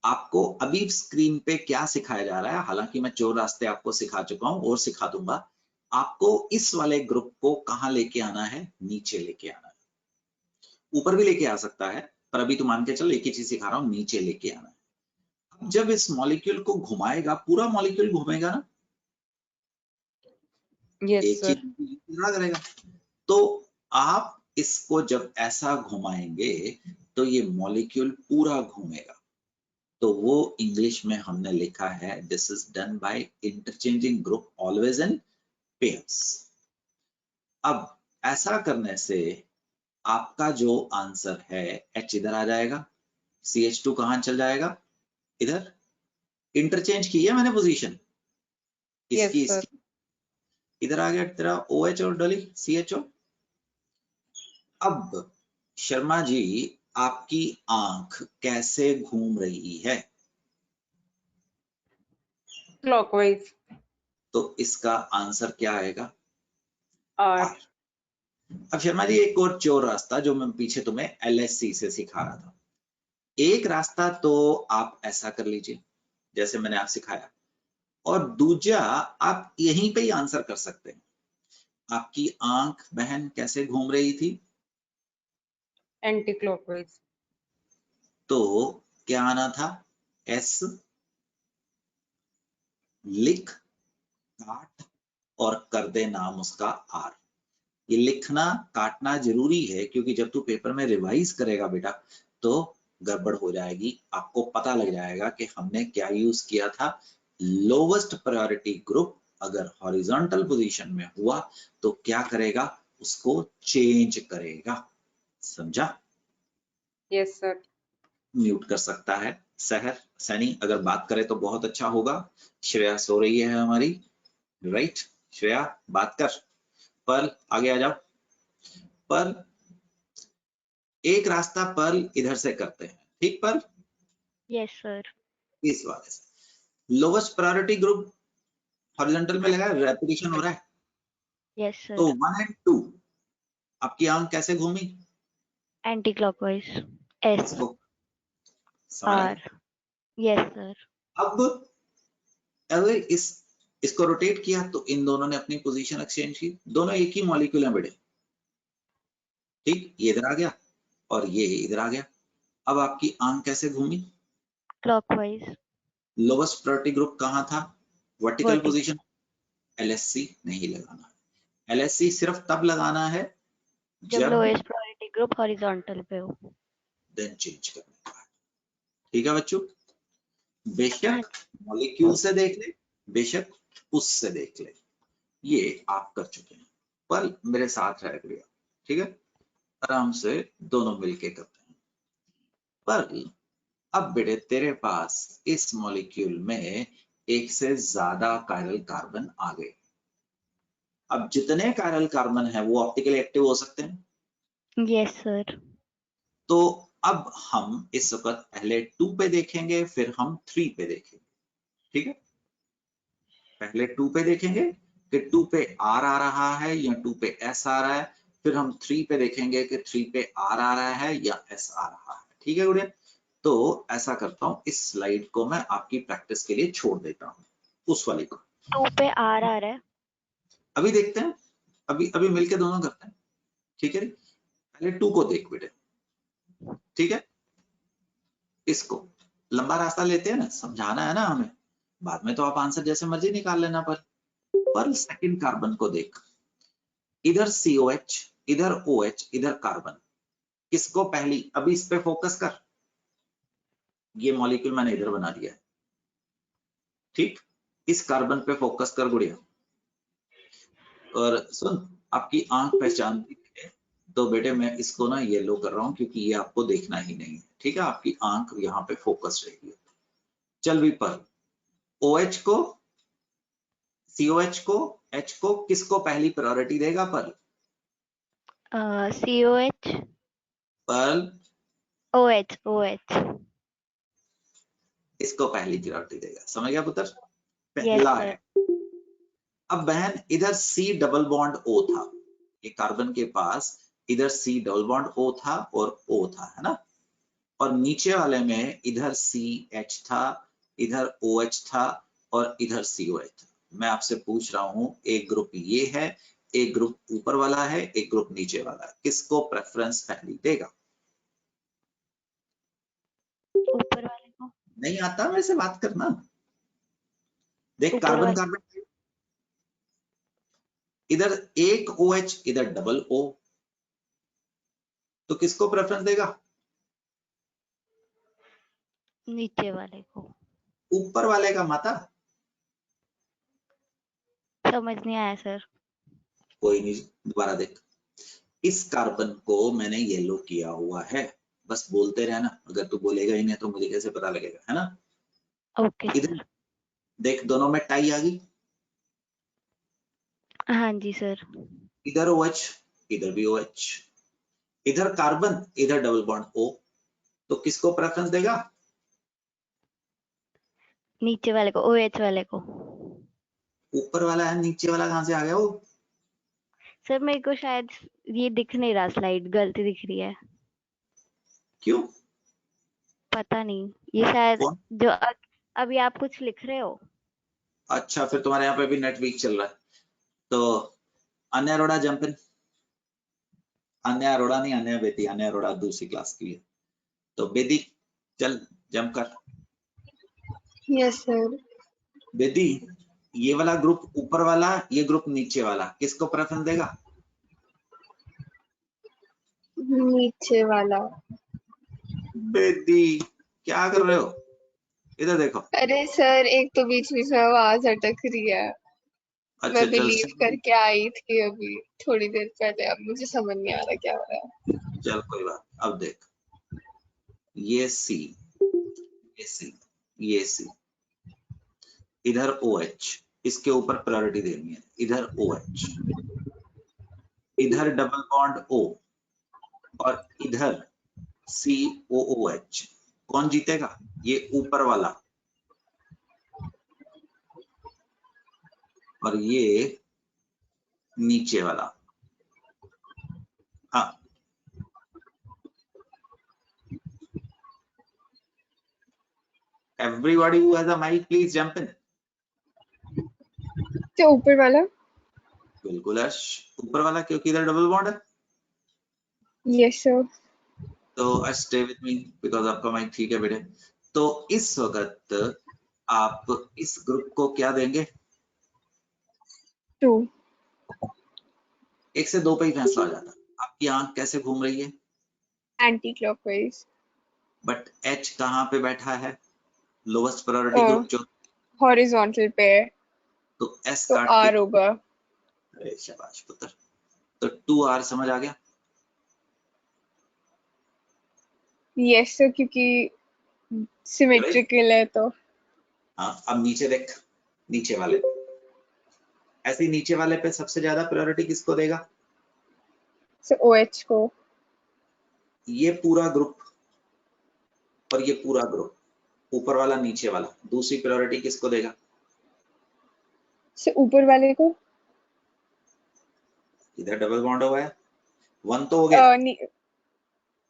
आपको अभी स्क्रीन पे क्या सिखाया जा रहा है, हालांकि मैं 4 रास्ते आपको सिखा चुका हूं और सिखा दूंगा। आपको इस वाले ग्रुप को कहां लेके आना है? नीचे लेके आना है। ऊपर भी लेके आ सकता है, पर अभी तो मान के चल एक ही चीज सिखा रहा हूं, नीचे लेके आना है। अब जब इस मॉलिक्यूल को घुमाएगा, पूरा मॉलिक्यूल घूमेगा ना, Yes, एक sir. चीज याद रहेगा। तो आप इसको जब ऐसा घुमाएंगे तो ये मॉलिक्यूल पूरा घूमेगा। तो वो इंग्लिश में हमने लिखा है, this is done by interchanging group always in pairs. अब ऐसा करने से आपका जो आंसर है H इधर आ जाएगा, CH2 कहां चल जाएगा? इधर। इंटरचेंज की है मैंने पोजीशन इसकी, Yes, sir. इसकी इधर आ गया तेरा OH और डॉली CHO। अब शर्मा जी आपकी आंख कैसे घूम रही है? Clockwise. तो इसका आंसर क्या आएगा? R. अब शर्मा जी एक और चोर रास्ता जो मैं पीछे तुम्हें LSC से सिखा रहा था। एक रास्ता तो आप ऐसा कर लीजिए जैसे मैंने आप सिखाया, और दूसरा आप यहीं पे ही आंसर कर सकते हैं। आपकी आंख बहन कैसे घूम रही थी? Anti-clockwise. तो क्या आना था? S, लिख, काट और कर दे नाम उसका R। ये लिखना काटना जरूरी है क्योंकि जब तू पेपर में रिवाइज करेगा बेटा तो गड़बड़ हो जाएगी, आपको पता लग जाएगा कि हमने क्या यूज किया था। लोवेस्ट प्रायोरिटी ग्रुप अगर हॉरिजॉन्टल पोजीशन में हुआ तो क्या करेगा? उसको चेंज करेगा, समझा? Yes, sir. म्यूट कर सकता है सहर सैनी, अगर बात करे तो बहुत अच्छा होगा। श्रेया सो रही है हमारी, राइट? श्रेया बात कर। पर्ल आगे आ जाओ। पर्ल एक रास्ता पर्ल इधर से करते हैं, ठीक पर्ल? Yes sir. इस वाले से लोवेस्ट प्रायोरिटी ग्रुप हॉरिजॉन्टल में लगा है, रेपिटेशन हो रहा है। Yes sir. तो 1 और 2 आपकी आंख कैसे घूमी? Anti clockwise. एस इसको समझ आया? आर। Yes sir. अब अगर इसको रोटेट किया तो इन दोनों ने अपनी पोजीशन एक्सचेंज की, दोनों एक ही मॉलिक्यूल हैं बेटे, ठीक? ये इधर आ गया और ये इधर आ गया। अब आपकी आंख कैसे घूमी? क्लॉकवाइज। लोवेस्ट प्रायोरिटी ग्रुप कहां था? Vertical Vertical. पोजीशन। LSC नहीं लगाना, LSC सिर्फ तब लगाना है जब लोएस्ट प्रायोरिटी ग्रुप हॉरिजॉन्टल पे हो। देन चेंज करने का, ठीक है बच्चों? बेशक मॉलिक्यूल से देख ले, बेशक उससे देख ले, ये आप कर चुके हैं। पर मेरे साथ रह गया, ठीक है? आराम से दोनों मिलके करते हैं। पर अब बेटे तेरे पास इस मॉलिक्यूल में एक से ज्यादा कायरल कार्बन आ गए, अब जितने कायरल कार्बन है वो ऑप्टिकली एक्टिव हो सकते हैं। Yes, sir. तो अब हम इस वक्त पहले 2 पे देखेंगे, फिर हम 3 पे देखेंगे, ठीक है। पहले 2 पे देखेंगे कि 2 पे R आ रहा है या 2 पे S आ रहा है, फिर हम 3 पे देखेंगे कि 3 पे R आ रहा है या S आ रहा है, ठीक है गुड़िया। तो ऐसा करता हूँ, इस स्लाइड को मैं आपकी प्रैक्टिस के लिए छोड़ देता हूँ, उस वाली को 2 पे R आ रहा है। अभी देखते हैं, अभी मिलके दोनों करते हैं, ठीक है। पहले 2 को देख बेटे, ठीक है। इसको लंबा रास्ता लेते हैं ना, समझाना है ना हमें, बाद में तो आप आंसर जैसे मर्जी निकाल लेना। पर सेकंड कार्बन को देख, इधर COH, इधर OH, इधर कार्बन, किसको पहली, अभी इस पे फोकस कर, ये मॉलिक्यूल मैंने इधर बना दिया है, ठीक। इस कार्बन पे फोकस कर गुड़िया। और सुन, आपकी आंख पहचानती है तो बेटे मैं इसको ना येलो कर रहा हूं क्योंकि ये आपको देखना ही नहीं है, ठीक है। आपकी आंख यहाँ पे फोकस रहेगी। चल भी पर OH को, COH को, H को किसको पहली प्रायोरिटी देगा पर? COH, पर OH. इसको पहली प्रायोरिटी देगा, समझ गया पुत्र? Yes, पहला sir. है। अब बहन इधर C डबल बॉन्ड O था, ये कार्बन के पास इधर C डबल बॉन्ड O था और O था, है ना। और नीचे वाले में इधर CH था, इधर OH था और इधर COH था। मैं आपसे पूछ रहा हूं, एक ग्रुप ये है, एक ग्रुप ऊपर वाला है, एक ग्रुप नीचे वाला है, किसको प्रेफरेंस पहली देगा? ऊपर वाले को। नहीं आता वैसे बात करना। देख ऊपर कार्बन वाले। कार्बन, इधर एक OH, इधर डबल O, तो किसको प्रेफरेंस देगा? नीचे वाले को। ऊपर वाले का माता। समझ नहीं आया सर। कोई नहीं, दोबारा देख, इस कार्बन को मैंने येलो किया हुआ है, बस बोलते रहना, अगर तू बोलेगा ही नहीं तो मुझे कैसे पता लगेगा, है ना। ओके इधर सर। देख, दोनों में टाई आ गई, हाँ जी सर। इधर OH, इधर भी OH, इधर कार्बन, इधर डबल बॉन्ड O, तो किसको प्रेफरेंस देगा? नीचे वाले को, OH वाले को। ऊपर वाला है, नीचे वाला कहां से आ गया वो? सर मेरे को शायद ये दिख नहीं रहा, स्लाइड गलती दिख रही है। क्यों? पता नहीं, ये शायद कौन? जो अभी आप कुछ लिख रहे हो। अच्छा, फिर तुम्हारे यहाँ पे भी नेट वीक चल रहा है। तो अन्य अरोड़ा जंप इन, अन्य अरोड़ा नहीं, अन्य बेटी, अन्य अरोड़ा दूसरी क्लास की है। तो बेदी चल जंप कर। Yes, sir. बेदी, ये वाला ग्रुप ऊपर वाला, ये ग्रुप नीचे वाला, किसको प्रेफरेंस देगा? नीचे वाला। बेदी क्या कर रहे हो? इधर देखो। अरे सर, एक तो बीच बीच में आवाज अटक रही है। अच्छा मैं चल, बिलीव करके आई थी अभी थोड़ी देर पहले, अब मुझे समझ नहीं आ रहा क्या हो रहा है। चल कोई बात। अब देख, ये C, ये C, ये C, इधर OH, इसके ऊपर प्रायोरिटी देनी है, इधर OH, इधर डबल बॉन्ड O और इधर COOH। कौन जीतेगा? ये ऊपर वाला और ये नीचे वाला। हाँ, everybody who has a mic please jump in। क्या ऊपर वाला? बिल्कुल अर्श, ऊपर वाला, क्योंकि इधर डबल बॉन्ड है। Yes sir. तो स्टे विद मी बिकॉज आपका माइक ठीक है बेटे। तो इस वक्त आप इस ग्रुप को क्या देंगे? 2। 1 से 2 पे ही फैसला हो जाता। आपकी आंख कैसे घूम रही है? Anti clockwise. बट H कहाँ पे बैठा है? लोवेस्ट प्रायोरिटी ग्रुप जो, हॉरिजॉन्टल पे है, तो S तो काट R के। होगा। अरे शाबाश पुत्र। तो 2R समझ आ गया? यस सर, क्योंकि सिमेट्रिकल है तो। हाँ, अब नीचे देख, नीचे वाले ऐसे ही नीचे वाले पे सबसे ज्यादा प्रायोरिटी किसको देगा? सर OH को। ये पूरा ग्रुप और ये पूरा ग्रुप, ऊपर वाला नीचे वाला, दूसरी प्रायोरिटी किसको देगा? सर ऊपर वाले को। इधर डबल बॉन्ड हुआ है, 1 तो हो गया।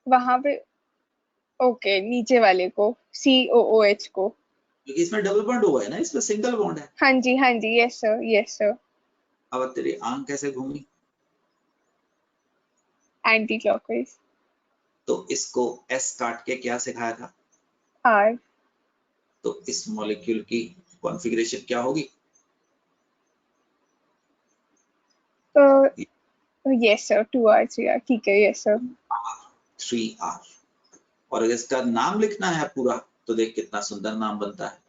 वहां पे ओके, नीचे वाले को, COOH को। क्योंकि इसमें डबल बॉन्ड हुआ है ना, इसमें सिंगल बॉन्ड है। हाँ जी, यस सर, यस सर। अब तेरी आंख कैसे घूमी? Anti clockwise. तो इसको S काट के क्या सिखाया था? R। तो इस मॉलिक्यूल की कॉन्फ़िगरेशन क्या होगी? यस सर, 2R 3R, ठीक है, यस सर। 3R। और अगर इसका नाम लिखना है पूरा तो देख कितना सुंदर नाम बनता है,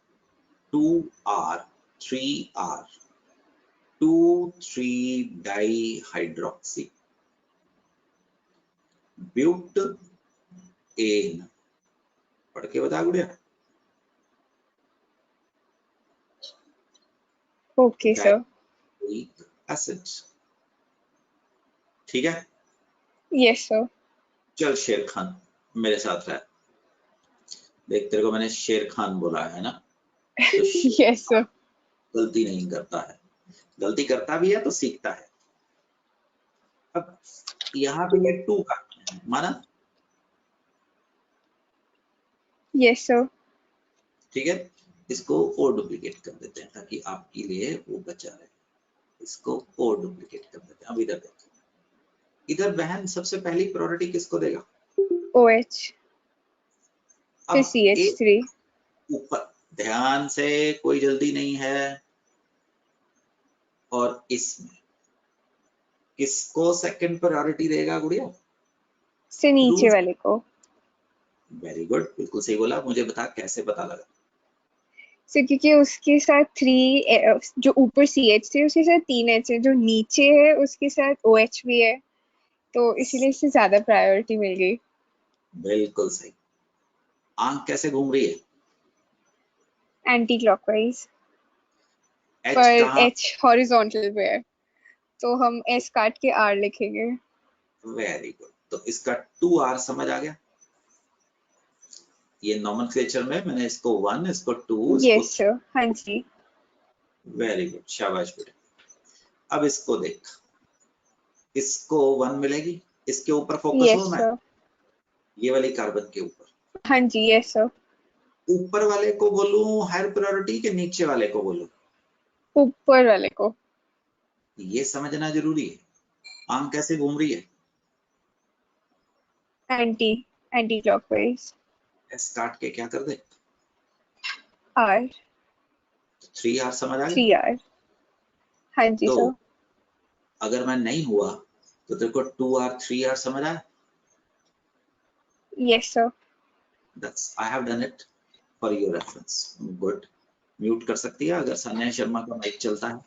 2R 3R 2,3 डाइहाइड्रोक्सी ब्यूट एन। पढ़ के बता गुड़िया। Okay sir. एसिड, ठीक है। Yes sir. चल शेर खान मेरे साथ रह, देख तेरे को मैंने शेर खान बोला है ना, तो यस सर। गलती नहीं करता है, गलती करता भी है तो सीखता है। अब यहाँ पे ये 2 का माना, यस सर। ठीक है। इसको और डुप्लीकेट कर देते हैं ताकि आपके लिए वो बचा रहे, इसको और डुप्लीकेट कर देते हैं। अब इधर देख, इधर बहन सबसे पहली प्रायोरिटी किसको देगा? OH, फिर अब CH3। ऊपर ध्यान से, कोई जल्दी नहीं है। और इसमें किसको सेकंड प्रायोरिटी देगा गुड़िया? से नीचे वाले को। वेरी गुड, बिल्कुल सही बोला। मुझे बता कैसे पता लगा? सर क्योंकि उसके साथ 3, जो ऊपर CH3 उसके साथ 3H है, जो नीचे है उसके साथ OH भी है, तो इसीलिए इससे ज्यादा प्रायोरिटी मिल गई। बिल्कुल सही। आंख कैसे घूम रही है? एंटी क्लॉकवाइज, H पर कहाँ? H हॉरिजॉन्टल पे है, तो हम S काट के R लिखेंगे। वेरी गुड, तो इसका 2R समझ आ गया। ये नॉमेनक्लेचर में मैंने इसको 1, इसको 2, यस सर, हाँ जी। वेरी गुड, शाबाश बेटे। अब इसको देख, इसको 1 मिलेगी, इसके ऊपर फोकस हो यस मैं, सर, ये वाली कार्बन के ऊपर। हाँ जी, यस सर। ऊपर वाले को बोलूं हायर प्रायोरिटी के नीचे वाले को बोलूं? ऊपर वाले को। ये समझना जरूरी है। आंख कैसे घूम रही है? Anti clockwise. S काट के क्या कर दे? R। 3R समझ आ गया? 3R, हाँ जी तो सर। अगर मैं नहीं हुआ तो तेरे को 2R 3R समझ आया? Yes sir. That's I have done it for your reference. Good. Mute कर सकती है अगर सान्या शर्मा का माइक चलता है।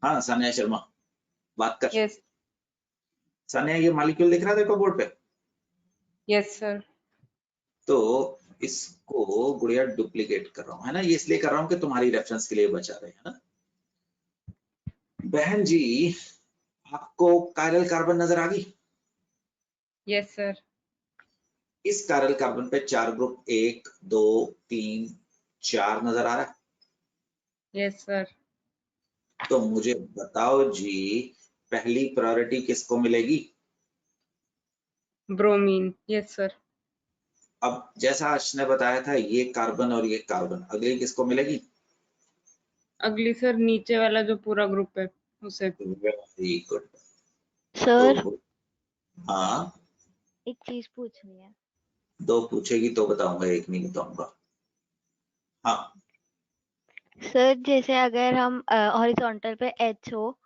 हाँ सान्या शर्मा बात कर। यस सान्या ये मॉलिक्यूल दिख रहा है देखो बोर्ड पे? Yes sir. तो इसको गुड़िया डुप्लीकेट कर रहा हूँ, है ना। ये इसलिए कर रहा हूँ कि तुम्हारी रेफरेंस के लिए बचा रहे, है ना। बहन जी आपको कायरल कार्बन नजर आ गई? Yes sir. इस कायरल कार्बन पे 4 ग्रुप 1 2 3 4 नजर आ रहा है। Yes sir. तो मुझे बताओ जी पहली प्रायोरिटी किसको मिलेगी? ब्रोमीन। Yes sir. अब जैसा अर्श ने बताया था ये कार्बन और ये कार्बन, अगली किसको मिलेगी? अगली सर नीचे वाला जो पूरा ग्रुप है उसे। Very good. सर तो हाँ, एक चीज पूछनी है। 2 पूछेगी तो बताऊंगा, 1 नहीं बताऊंगा। हाँ सर जैसे अगर हम हॉरिजॉन्टल पे H हो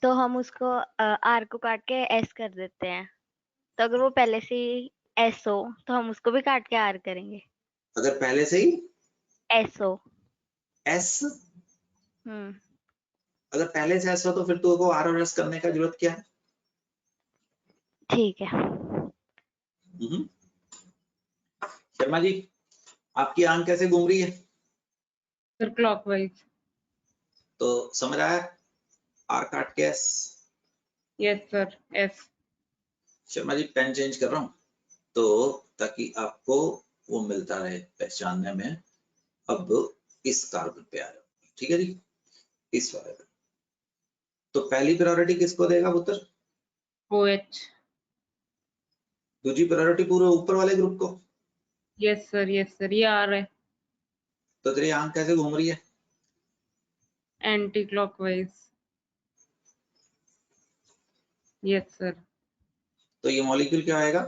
तो हम उसको R को काट के S कर देते हैं, तो अगर वो पहले से ही S हो तो हम उसको भी काट के R करेंगे। अगर पहले से ही S हो। S, हम्म। अगर पहले से S हो तो फिर तुमको R और S करने का जरूरत क्या है? ठीक है। शर्मा जी आपकी आंख कैसे घूम रही है? Sir clockwise. तो समझ आया, आर काट के S. Yes sir, S. Sharma ji pen change कर रहा हूँ तो ताकि आपको वो मिलता रहे पहचानने में। अब इस कार्बन पे आ जाओ, ठीक है जी, इस वाले पे। तो पहली प्रायोरिटी किसको देगा पुत्र? OH। दूसरी प्रायोरिटी पूरे ऊपर वाले ग्रुप को। यस सर, यस सर, ये आ रहा है तो तेरी आंख कैसे घूम रही है? Anti clockwise. Yes sir. तो ये मॉलिक्यूल क्या आएगा?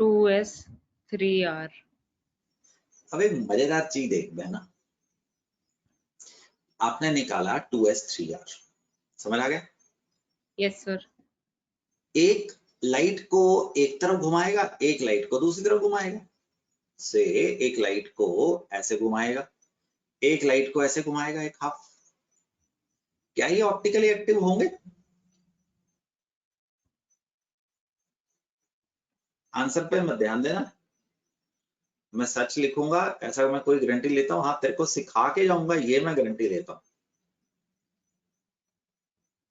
2s3r। अब एक मजेदार चीज देख बहना, आपने निकाला 2s3r, समझ आ गया? Yes sir. एक लाइट को एक तरफ घुमाएगा, एक लाइट को दूसरी तरफ घुमाएगा। से एक लाइट को ऐसे घुमाएगा, एक लाइट को ऐसे घुमाएगा, एक हाफ। क्या ये ऑप्टिकली एक्टिव होंगे? आंसर पे मत ध्यान देना, मैं सच लिखूंगा, ऐसा मैं कोई गारंटी लेता हूँ? हाँ, तेरे को सिखा के जाऊंगा, ये मैं गारंटी लेता हूँ।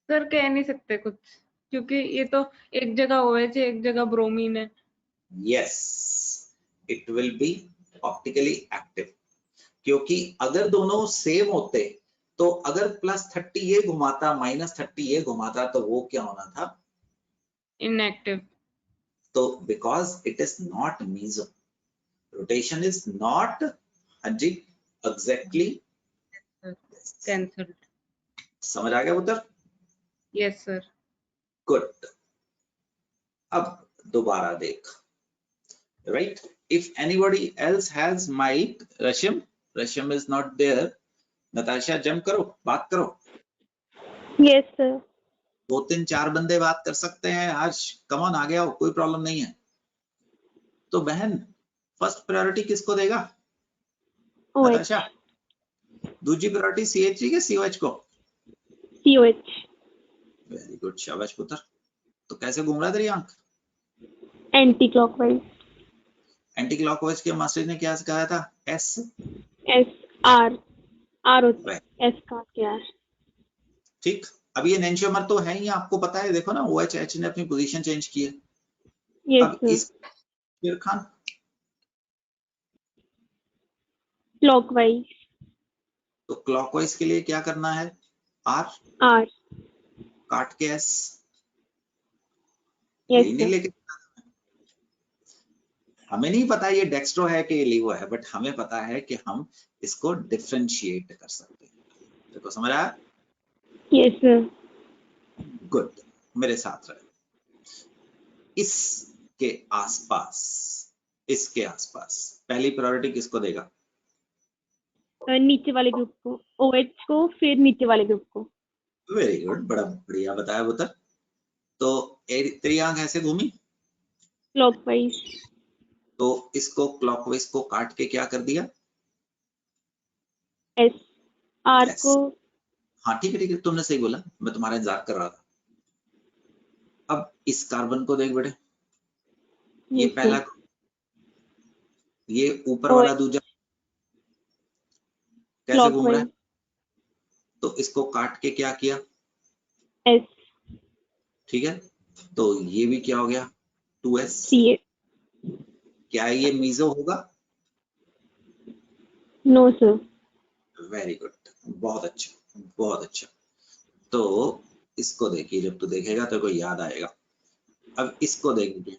सर कह नहीं सकते कुछ, क्योंकि ये तो एक जगह OH है, एक जगह ब्रोमीन है। Yes, it will be optically active, क्योंकि अगर दोनों सेम होते तो अगर +30 ये घुमाता, -30 ये घुमाता, तो वो क्या होना था? इनएक्टिव। तो because it is not meso, rotation is not, हाँ जी, एग्जैक्टली कैंसल्ड। समझ आ गया पुत्र? Yes sir. गुड। अब दोबारा देख, right? If anybody else has mic, रशियम is not there, Natasha jump करो, बात करो। Yes sir. 2 3 4 बंदे बात कर सकते हैं आज, कम ऑन, आगे आओ, कोई प्रॉब्लम नहीं है। तो बहन फर्स्ट प्रायोरिटी किसको देगा? OH। नताशा। दूसरी प्रायोरिटी CH3 के COH को? COH। वेरी गुड, शाबाश पुत्र। तो कैसे घूम रहा तेरी आंख? Anti clockwise. एंटी क्लॉकवाइज के मास्टर ने क्या सिखाया था? S SR। R होता है, S का क्या है? ठीक। अब ये एनेंशियोमर तो है ही, आपको पता है, देखो ना, OH ने अपनी पोजीशन चेंज की है। यस अब सर। इस शेर खान क्लॉकवाइज। तो क्लॉकवाइज के लिए क्या करना है? R R। काट के S। यस यही नहीं सर। लेके हमें नहीं पता ये डेक्स्ट्रो है कि लीवो है, बट हमें पता है कि हम इसको डिफरेंशिएट कर सकते हैं। देखो समझ आया? Yes sir. गुड, मेरे साथ रहे। इसके आसपास, इसके आसपास पहली प्रायोरिटी किसको देगा? नीचे वाले ग्रुप को, OH को, फिर नीचे वाले ग्रुप को। वेरी गुड, बड़ा बढ़िया बताया पुत्र। तो तेरी आंख ऐसे घूमी, क्लॉकवाइज। तो इसको क्लॉकवाइज को काट के क्या कर दिया? S। R S। को। हाँ ठीक है, तुमने सही बोला, मैं तुम्हारा इंतजार कर रहा था। अब इस कार्बन को देख बेटे, ये यस पहला, सर। ये ऊपर वाला दूजा कैसे घूम रहा है? क्लॉकवाइज। तो इसको काट के क्या किया? S। ठीक है, तो ये भी क्या हो गया? 2s। CH। क्या ये मीजो होगा? No sir. वेरी गुड, बहुत अच्छा, बहुत अच्छा। तो इसको देखिए, जब तू देखेगा तो कोई याद आएगा। अब इसको देख लीजिए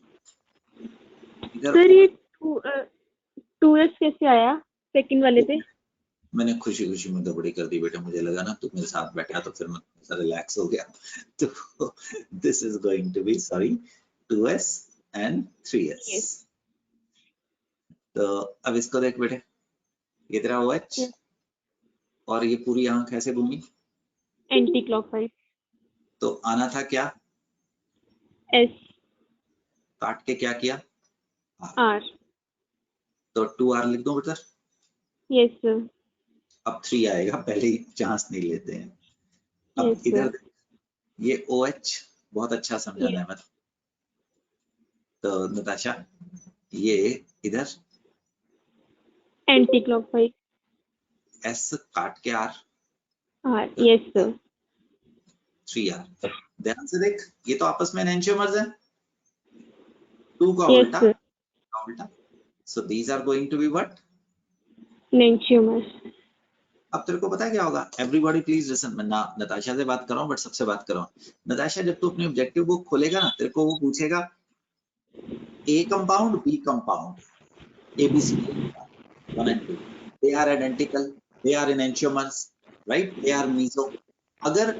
इधर। सर ये 2s कैसे आया सेकंड वाले पे? मैंने खुशी खुशी में गड़बड़ी कर दी बेटा, मुझे लगा ना तू मेरे साथ बैठा तो फिर मैं रिलैक्स हो गया। तो this is going to be, sorry, 2s and 3s। Yes. तो अब इसको देख बेटे, ये तेरा OH Yes. और ये पूरी आंख ऐसे घूमी, एंटी क्लॉकवाइज। तो आना था क्या? S। काट के क्या किया? R। तो 2r लिख दो बेटा। Yes sir. अब 3 आएगा, पहले ही चांस नहीं लेते हैं। अब यस इधर सर। ये OH बहुत अच्छा समझाना है मत। तो नताशा ये इधर एंटी क्लॉकवाइज। S काट के R, R. Yes, sir. 3R. ध्यान से देख, ये तो आपस में एनेंटियोमर्स है, 2 का Yes, उल्टा, sir. उल्टा. So these are going to be what? Enantiomers. अब तेरे को पता है क्या होगा? Everybody please listen. मैं ना नताशा से बात कर रहा हूँ, बट सबसे बात कर रहा हूँ. नताशा, जब तू अपनी ऑब्जेक्टिव बुक खोलेगा ना, तेरे को वो पूछेगा A compound, B compound, ABCD, 1 and 2. They are identical. They are enantiomers, right? They are meso. अगर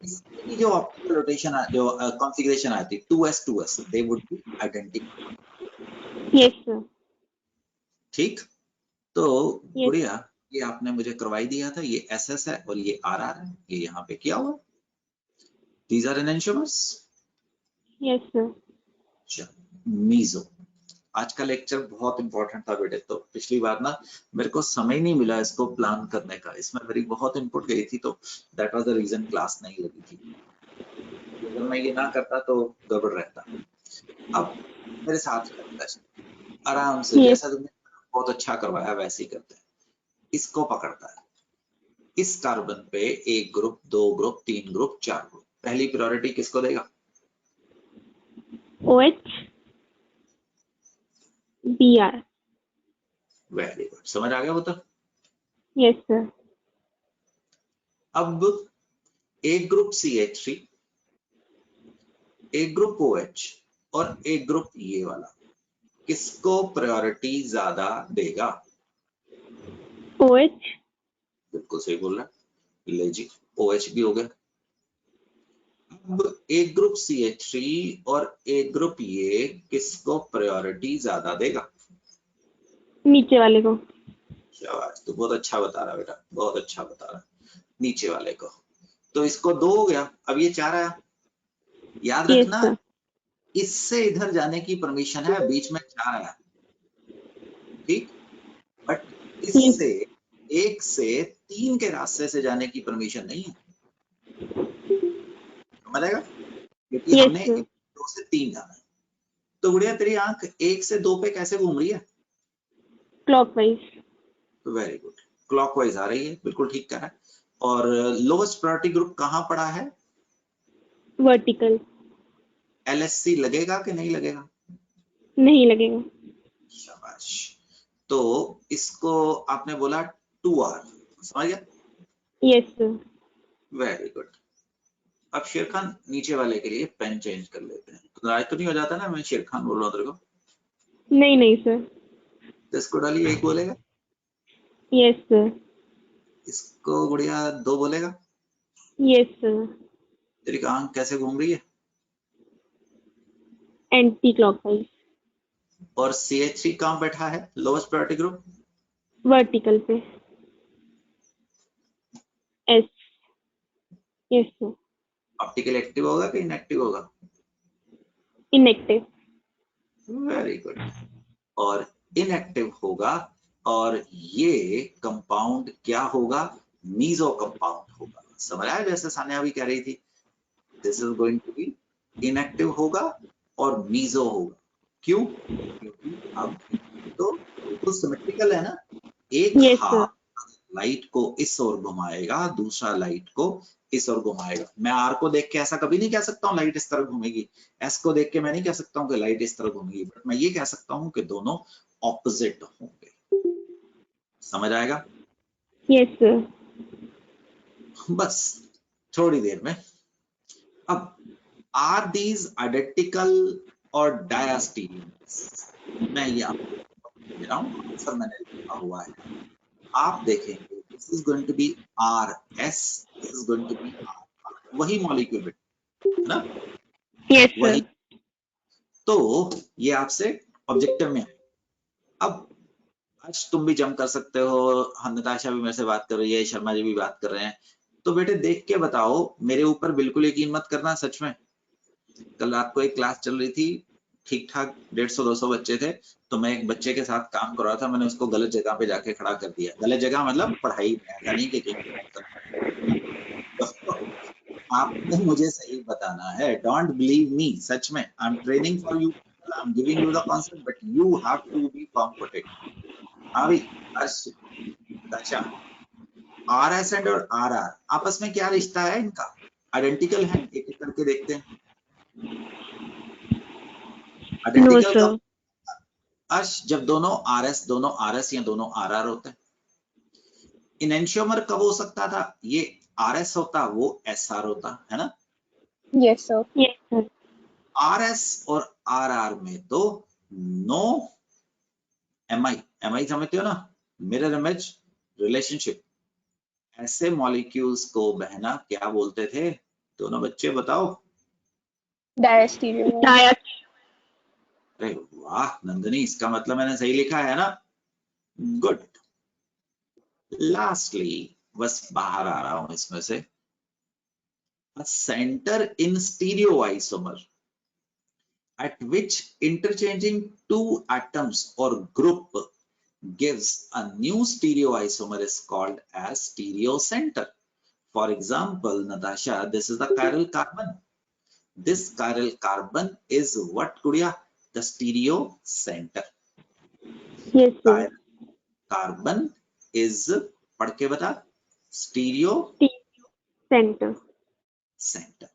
इसकी जो ऑप्टिकल रोटेशन जो कॉन्फ़िगरेशन आती 2s 2s, they would be identical. Yes, sir. ठीक? तो Yes. गुड़िया, ये आपने मुझे करवाई दिया था, ये SS है और ये RR है, ये यहाँ पे किया हुआ. These are enantiomers. Yes, sir. मीजो. आज का लेक्चर बहुत इंपॉर्टेंट था बेटे. तो पिछली बार ना मेरे को समय नहीं मिला इसको प्लान करने का, इसमें मेरी बहुत इनपुट गई थी, तो that was the reason class नहीं लगी थी. अगर मैं ये ना करता तो गड़बड़ रहता. अब मेरे साथ करता है आराम से, Yes. जैसा तुमने बहुत अच्छा करवाया वैसे ही करते हैं. इसको पकड़ता है, इस कार्बन पे 1 ग्रुप, 2 ग्रुप, 3 ग्रुप, 4 ग्रुप. पहली प्रायोरिटी किसको देगा? OH. BR. Very good. समझ आ गया वो तो. Yes, sir. अब एक ग्रुप CH3, एक ग्रुप OH और एक ग्रुप ये वाला, किसको प्रायोरिटी ज्यादा देगा? OH. बिल्कुल सही बोल रहा है. ले जी, OH भी हो गया. अब एक ग्रुप CH3 और एक ग्रुप ये किसको प्रायोरिटी ज्यादा देगा? नीचे वाले को. शाबाश, तू बहुत अच्छा बता रहा बेटा, बहुत अच्छा बता रहा. नीचे वाले को. तो इसको 2 हो गया, अब ये 4 आया. याद Yes, रखना, sir. इससे इधर जाने की परमिशन है, बीच में 4 आया. ठीक, बट इससे 1 से 3 के रास्ते से जाने की परमिशन नहीं है. समझेगा? क्योंकि Yes, हमने sir. 2 से 3 जाना है. तो गुड़िया, तेरी आंख 1 से 2 पे कैसे घूम रही है? Clockwise. वेरी गुड, क्लॉकवाइज आ रही है. बिल्कुल ठीक करा. और लोवेस्ट प्रायोरिटी ग्रुप कहाँ पड़ा है? Vertical. LSC लगेगा कि नहीं लगेगा? नहीं लगेगा. शाबाश. तो इसको आपने बोला 2R. समझ गया? Yes, sir. Very good. अब शेर खान, नीचे वाले के लिए पेन चेंज कर लेते हैं. तो नाराज तो नहीं हो जाता ना मैं शेर खान बोल रहा हूँ तेरे को? नहीं नहीं सर. तो इसको डालिए 1 बोलेगा, Yes, sir. इसको गुड़िया 2 बोलेगा. Yes, sir. तेरी आंख कैसे घूम रही है? Anti-clockwise. और CH3 कहाँ बैठा है लोवेस्ट प्रायोरिटी ग्रुप? Vertical पे. S. Yes, sir. Optical active होगा कि इनएक्टिव होगा? Inactive. Very good. और इनएक्टिव होगा, और ये कंपाउंड क्या होगा? मीजो कंपाउंड होगा. समझ आया? जैसे सानिया भी कह रही थी, this is going to be inactive होगा और मीजो होगा. क्यों? क्योंकि अब तो बिल्कुल सिमेट्रिकल है ना. एक Yes, sir. हाथ लाइट को इस ओर घुमाएगा, दूसरा लाइट को इस ओर घुमाएगा. मैं आर को देख के ऐसा कभी नहीं कह सकता हूँ लाइट इस तरह घूमेगी. एस को देख के मैं नहीं कह सकता हूँ कि लाइट इस तरह घूमेगी, बट मैं ये कह सकता हूँ कि दोनों ऑपोजिट होंगे. समझ आएगा? Yes, sir. बस थोड़ी देर में. अब आर दीज आइडेंटिकल और डायस्टीरियस? मैं ये आपको दे रहा हूँ, आंसर मैंने लिखा हुआ है. आप देखेंगे this is going to be RS, this is going to be R. वही मॉलिक्यूल है ना? Yes, sir. वही. तो ये आपसे ऑब्जेक्टिव में है. अब आज तुम भी जम कर सकते हो, नताशा भी मेरे से बात कर रही है, शर्मा जी भी बात कर रहे हैं. तो बेटे देख के बताओ, मेरे ऊपर बिल्कुल यकीन मत करना. सच में कल रात को एक क्लास चल रही थी, ठीक ठाक 150-200 बच्चे थे. तो मैं एक बच्चे के साथ काम कर रहा था, मैंने उसको गलत जगह पे जाके खड़ा कर दिया. गलत जगह मतलब पढ़ाई में, ऐसा नहीं कि आपने मुझे सही बताना है. Don't believe me. सच में I am training for you, I am giving you the concept, but you have to be competent. हाँ भाई. अच्छा, RS एंड और RR आपस में क्या रिश्ता है इनका? आइडेंटिकल है? एक एक करके देखते हैं। No identical sir. कब? अर्श जब दोनों RS या दोनों RR होते हैं। इनेंशियोमर कब हो सकता था? ये RS होता, वो SR होता, है ना? Yes, sir. Yes sir. RS और RR में तो नो MI समझते हो ना, मिरर इमेज रिलेशनशिप। ऐसे मॉलिक्यूल्स को बहना क्या बोलते थे? दोनों बच्चे बताओ। Diastereomers. डाया। अरे वाह नंदनी, इसका मतलब मैंने सही लिखा है ना? गुड। लास्टली, बस बाहर आ रहा हूं इसमें से, centre in stereoisomer at which interchanging two atoms or group gives a new stereoisomer is called as stereocenter. For example, Natasha, this is the chiral carbon. This chiral carbon is what, Gudiya? The stereocenter. Yes sir. Chiral carbon is, पढ़ के बता, सेंटर। stereocenter.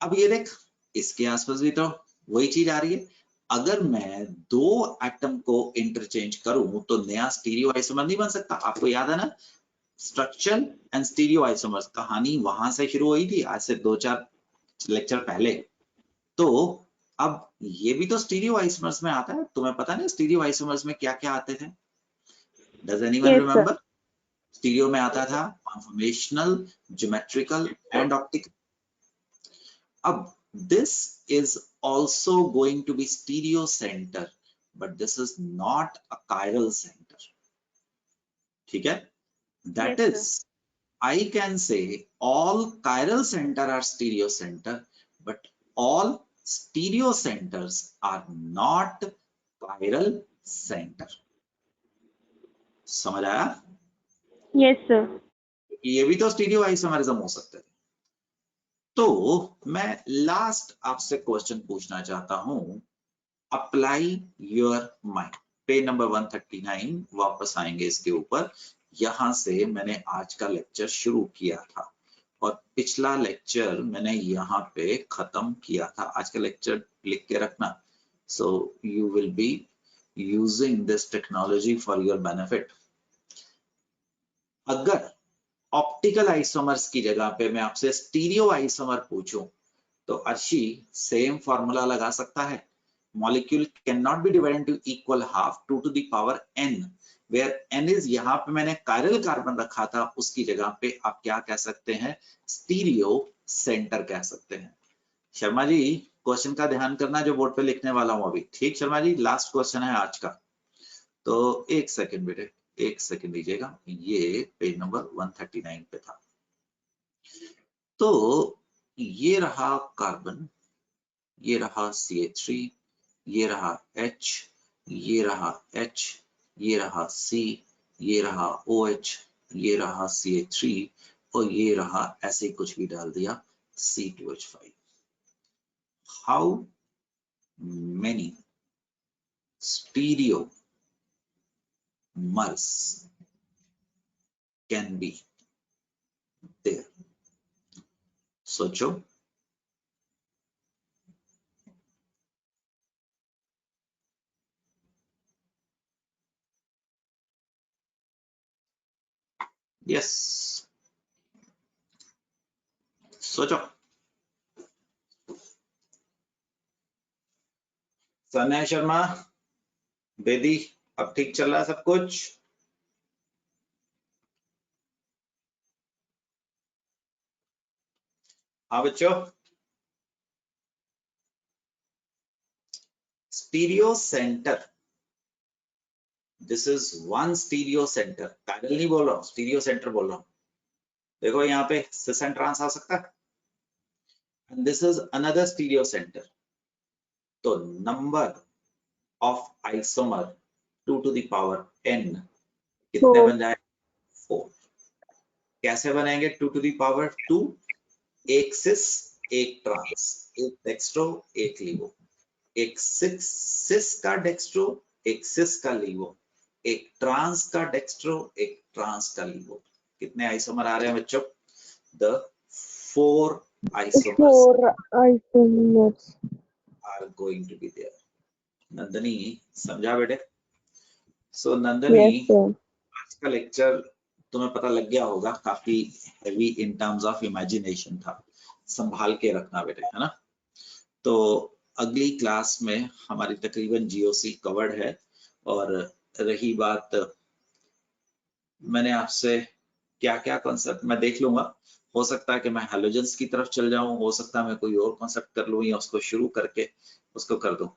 अब ये देख, इसके आसपास भी तो वही चीज आ रही है। अगर मैं दो एटम को इंटरचेंज करूं तो नया स्टीरियो आइसोमर नहीं बन सकता। आपको याद है ना, स्ट्रक्चरल एंड स्टीरियो आइसोमर्स कहानी वहां से शुरू हुई थी, आज से 2-4 लेक्चर पहले। तो अब ये भी तो स्टीरियो आइसोमर्स में आता है। तुम्हें पता नहीं स्टीरियो आइसोमर्स में क्या क्या आते थे? Does anyone Yes, remember? Stereo में आता था कॉन्फॉर्मेशनल, ज्योमेट्रिकल एंड ऑप्टिकल। अब this is also going to be stereo center, but this is not a chiral center. ठीक है? That Yes, is, I can say all chiral center are stereo center, but all stereo centers are not chiral center. समझ आया? Yes sir. ये भी तो स्टीरियो आइसोमरिज्म हो सकते थे। तो मैं लास्ट आपसे क्वेश्चन पूछना चाहता हूं, apply your mind. Page number 139 वापस आएंगे इसके ऊपर। यहां से मैंने आज का लेक्चर शुरू किया था और पिछला लेक्चर मैंने यहाँ पे खत्म किया था। आज का लेक्चर लिख के रखना, so you will be using this technology for your benefit. अगर ऑप्टिकल आइसोमर्स की जगह पे मैं आपसे स्टीरियो आइसोमर पूछूं तो अर्शी सेम फॉर्मूला लगा सकता है। Molecule cannot be divided into equal half 2 to the power n, where n is, यहाँ पे मैंने chiral carbon रखा था, उसकी जगह पे आप क्या कह सकते हैं? स्टीरियो सेंटर कह सकते हैं। शर्मा जी क्वेश्चन का ध्यान करना जो बोर्ड पे लिखने वाला हूं अभी। ठीक शर्मा जी, लास्ट क्वेश्चन है आज का। तो एक सेकंड बेटे, एक सेकंड दीजिएगा। ये पेज नंबर 139 पे था। तो ये रहा कार्बन, ये रहा CH3, ये रहा H, ये रहा H, ये रहा C, ये रहा OH, ये रहा CH3 और ये रहा, ऐसे कुछ भी डाल दिया, C2H5। How many stereomers can be there? सोचो। यस, सोचो। सनय शर्मा, बेदी, अब ठीक चल रहा है सब कुछ? हाँ बच्चों, stereo centre, this is one stereo centre. Parallel नहीं बोल रहा हूं, स्टीरियो सेंटर बोल रहा हूं। देखो यहाँ पे सिस एंड ट्रांस आ सकता है, and this is another stereo centre. तो number of isomer 2 to the power n कितने बन जाए? 4। कैसे बनेंगे 2 to the power 2? एक सिस, एक ट्रांस, एक डेक्स्ट्रो, एक लीवो, एक सिस का डेक्स्ट्रो, एक सिस का लीवो, एक ट्रांस का डेक्स्ट्रो, एक ट्रांस का लीवो। कितने आइसोमर आ रहे हैं बच्चों? The 4 isomers 4 isomers. are going to be there. Nandini समझा बेटे? सो नंदनी, Yes sir. आज का लेक्चर तुम्हें पता लग गया होगा, काफी heavy in terms of imagination था, संभाल के रखना बेटे, है ना? तो अगली क्लास में हमारी तकरीबन जीओसी कवर्ड है। और रही बात, मैंने आपसे क्या क्या कॉन्सेप्ट मैं देख लूंगा, हो सकता है कि मैं हैलोजेंस की तरफ चल जाऊं, हो सकता है मैं कोई और कॉन्सेप्ट कर लूं या उसको शुरू करके उसको कर दूं।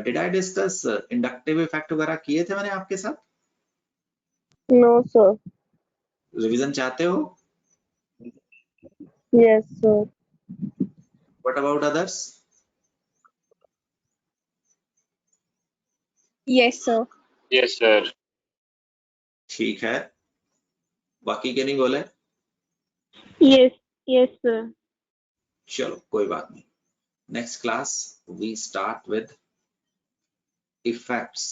Did I discuss inductive effect वगैरह किए थे मैंने आपके साथ? No sir. रिवीजन चाहते हो? Yes sir. What about others? Yes sir. Yes sir. ठीक है, बाकी के नहीं बोले? Yes, yes, sir. चलो कोई बात नहीं। Next class we start with effects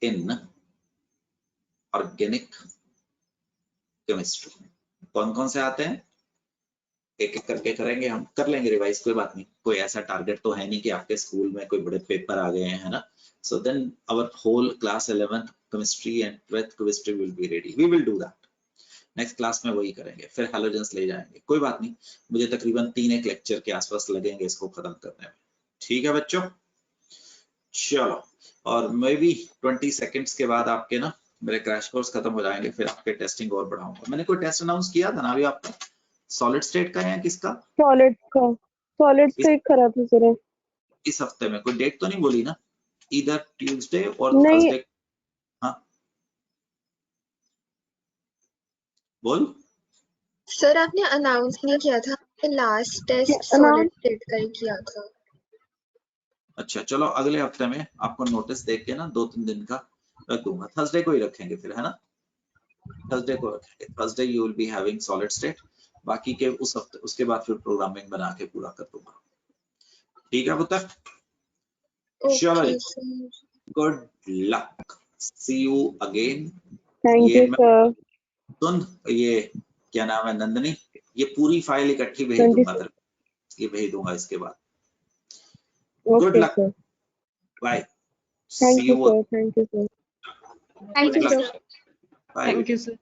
in organic chemistry. कौन कौन से आते हैं एक एक करके करेंगे, हम कर लेंगे रिवाइज, कोई बात नहीं। कोई ऐसा टारगेट तो है नहीं कि आपके स्कूल में कोई बड़े पेपर आ गए हैं, है ना? So then our whole class 11th chemistry and 12th chemistry will be ready, we will do that. Next class में वही करेंगे, फिर हैलोजेंस ले जाएंगे, कोई बात नहीं। मुझे तकरीबन 3 लेक्चर के आसपास लगेंगे इसको खत्म करने में, ठीक है बच्चों? चलो, और मे भी 20 सेकेंड्स के बाद आपके ना मेरे क्रैश कोर्स खत्म हो जाएंगे, फिर आपके टेस्टिंग और बढ़ाऊंगा। मैंने कोई टेस्ट अनाउंस किया था ना अभी आपका, सॉलिड स्टेट का या किसका? Solid का, solid state करा था सर। इस हफ्ते में कोई डेट तो नहीं बोली ना? इधर ट्यूसडे और नहीं। थर्सडे। हाँ बोल। सर आपने अनाउंस नहीं किया था, last test solid announce state का ही किया था। अच्छा चलो, अगले हफ्ते में आपको नोटिस देख के ना 2-3 दिन का रख दूंगा, थर्सडे को ही रखेंगे फिर, है ना? थर्सडे को रखेंगे, Thursday you will be having solid state, बाकी के उस हफ्ते उसके बाद फिर प्रोग्रामिंग बना के पूरा कर दूंगा, ठीक है पुत्र? चलो ओके जी, sir. Good luck, see you again. Thank ये यू सर। सुन, ये क्या नाम है नंदनी, ये पूरी फाइल इकट्ठी भेज 20 दूंगा तेरे को, ये भेज दूंगा इसके बाद। Good okay luck, sir. Bye, thank see you you, sir, thank you sir. Thank you good luck, sir. Bye, thank you sir.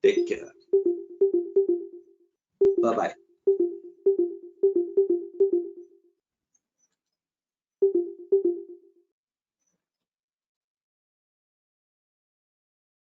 Take care, bye bye.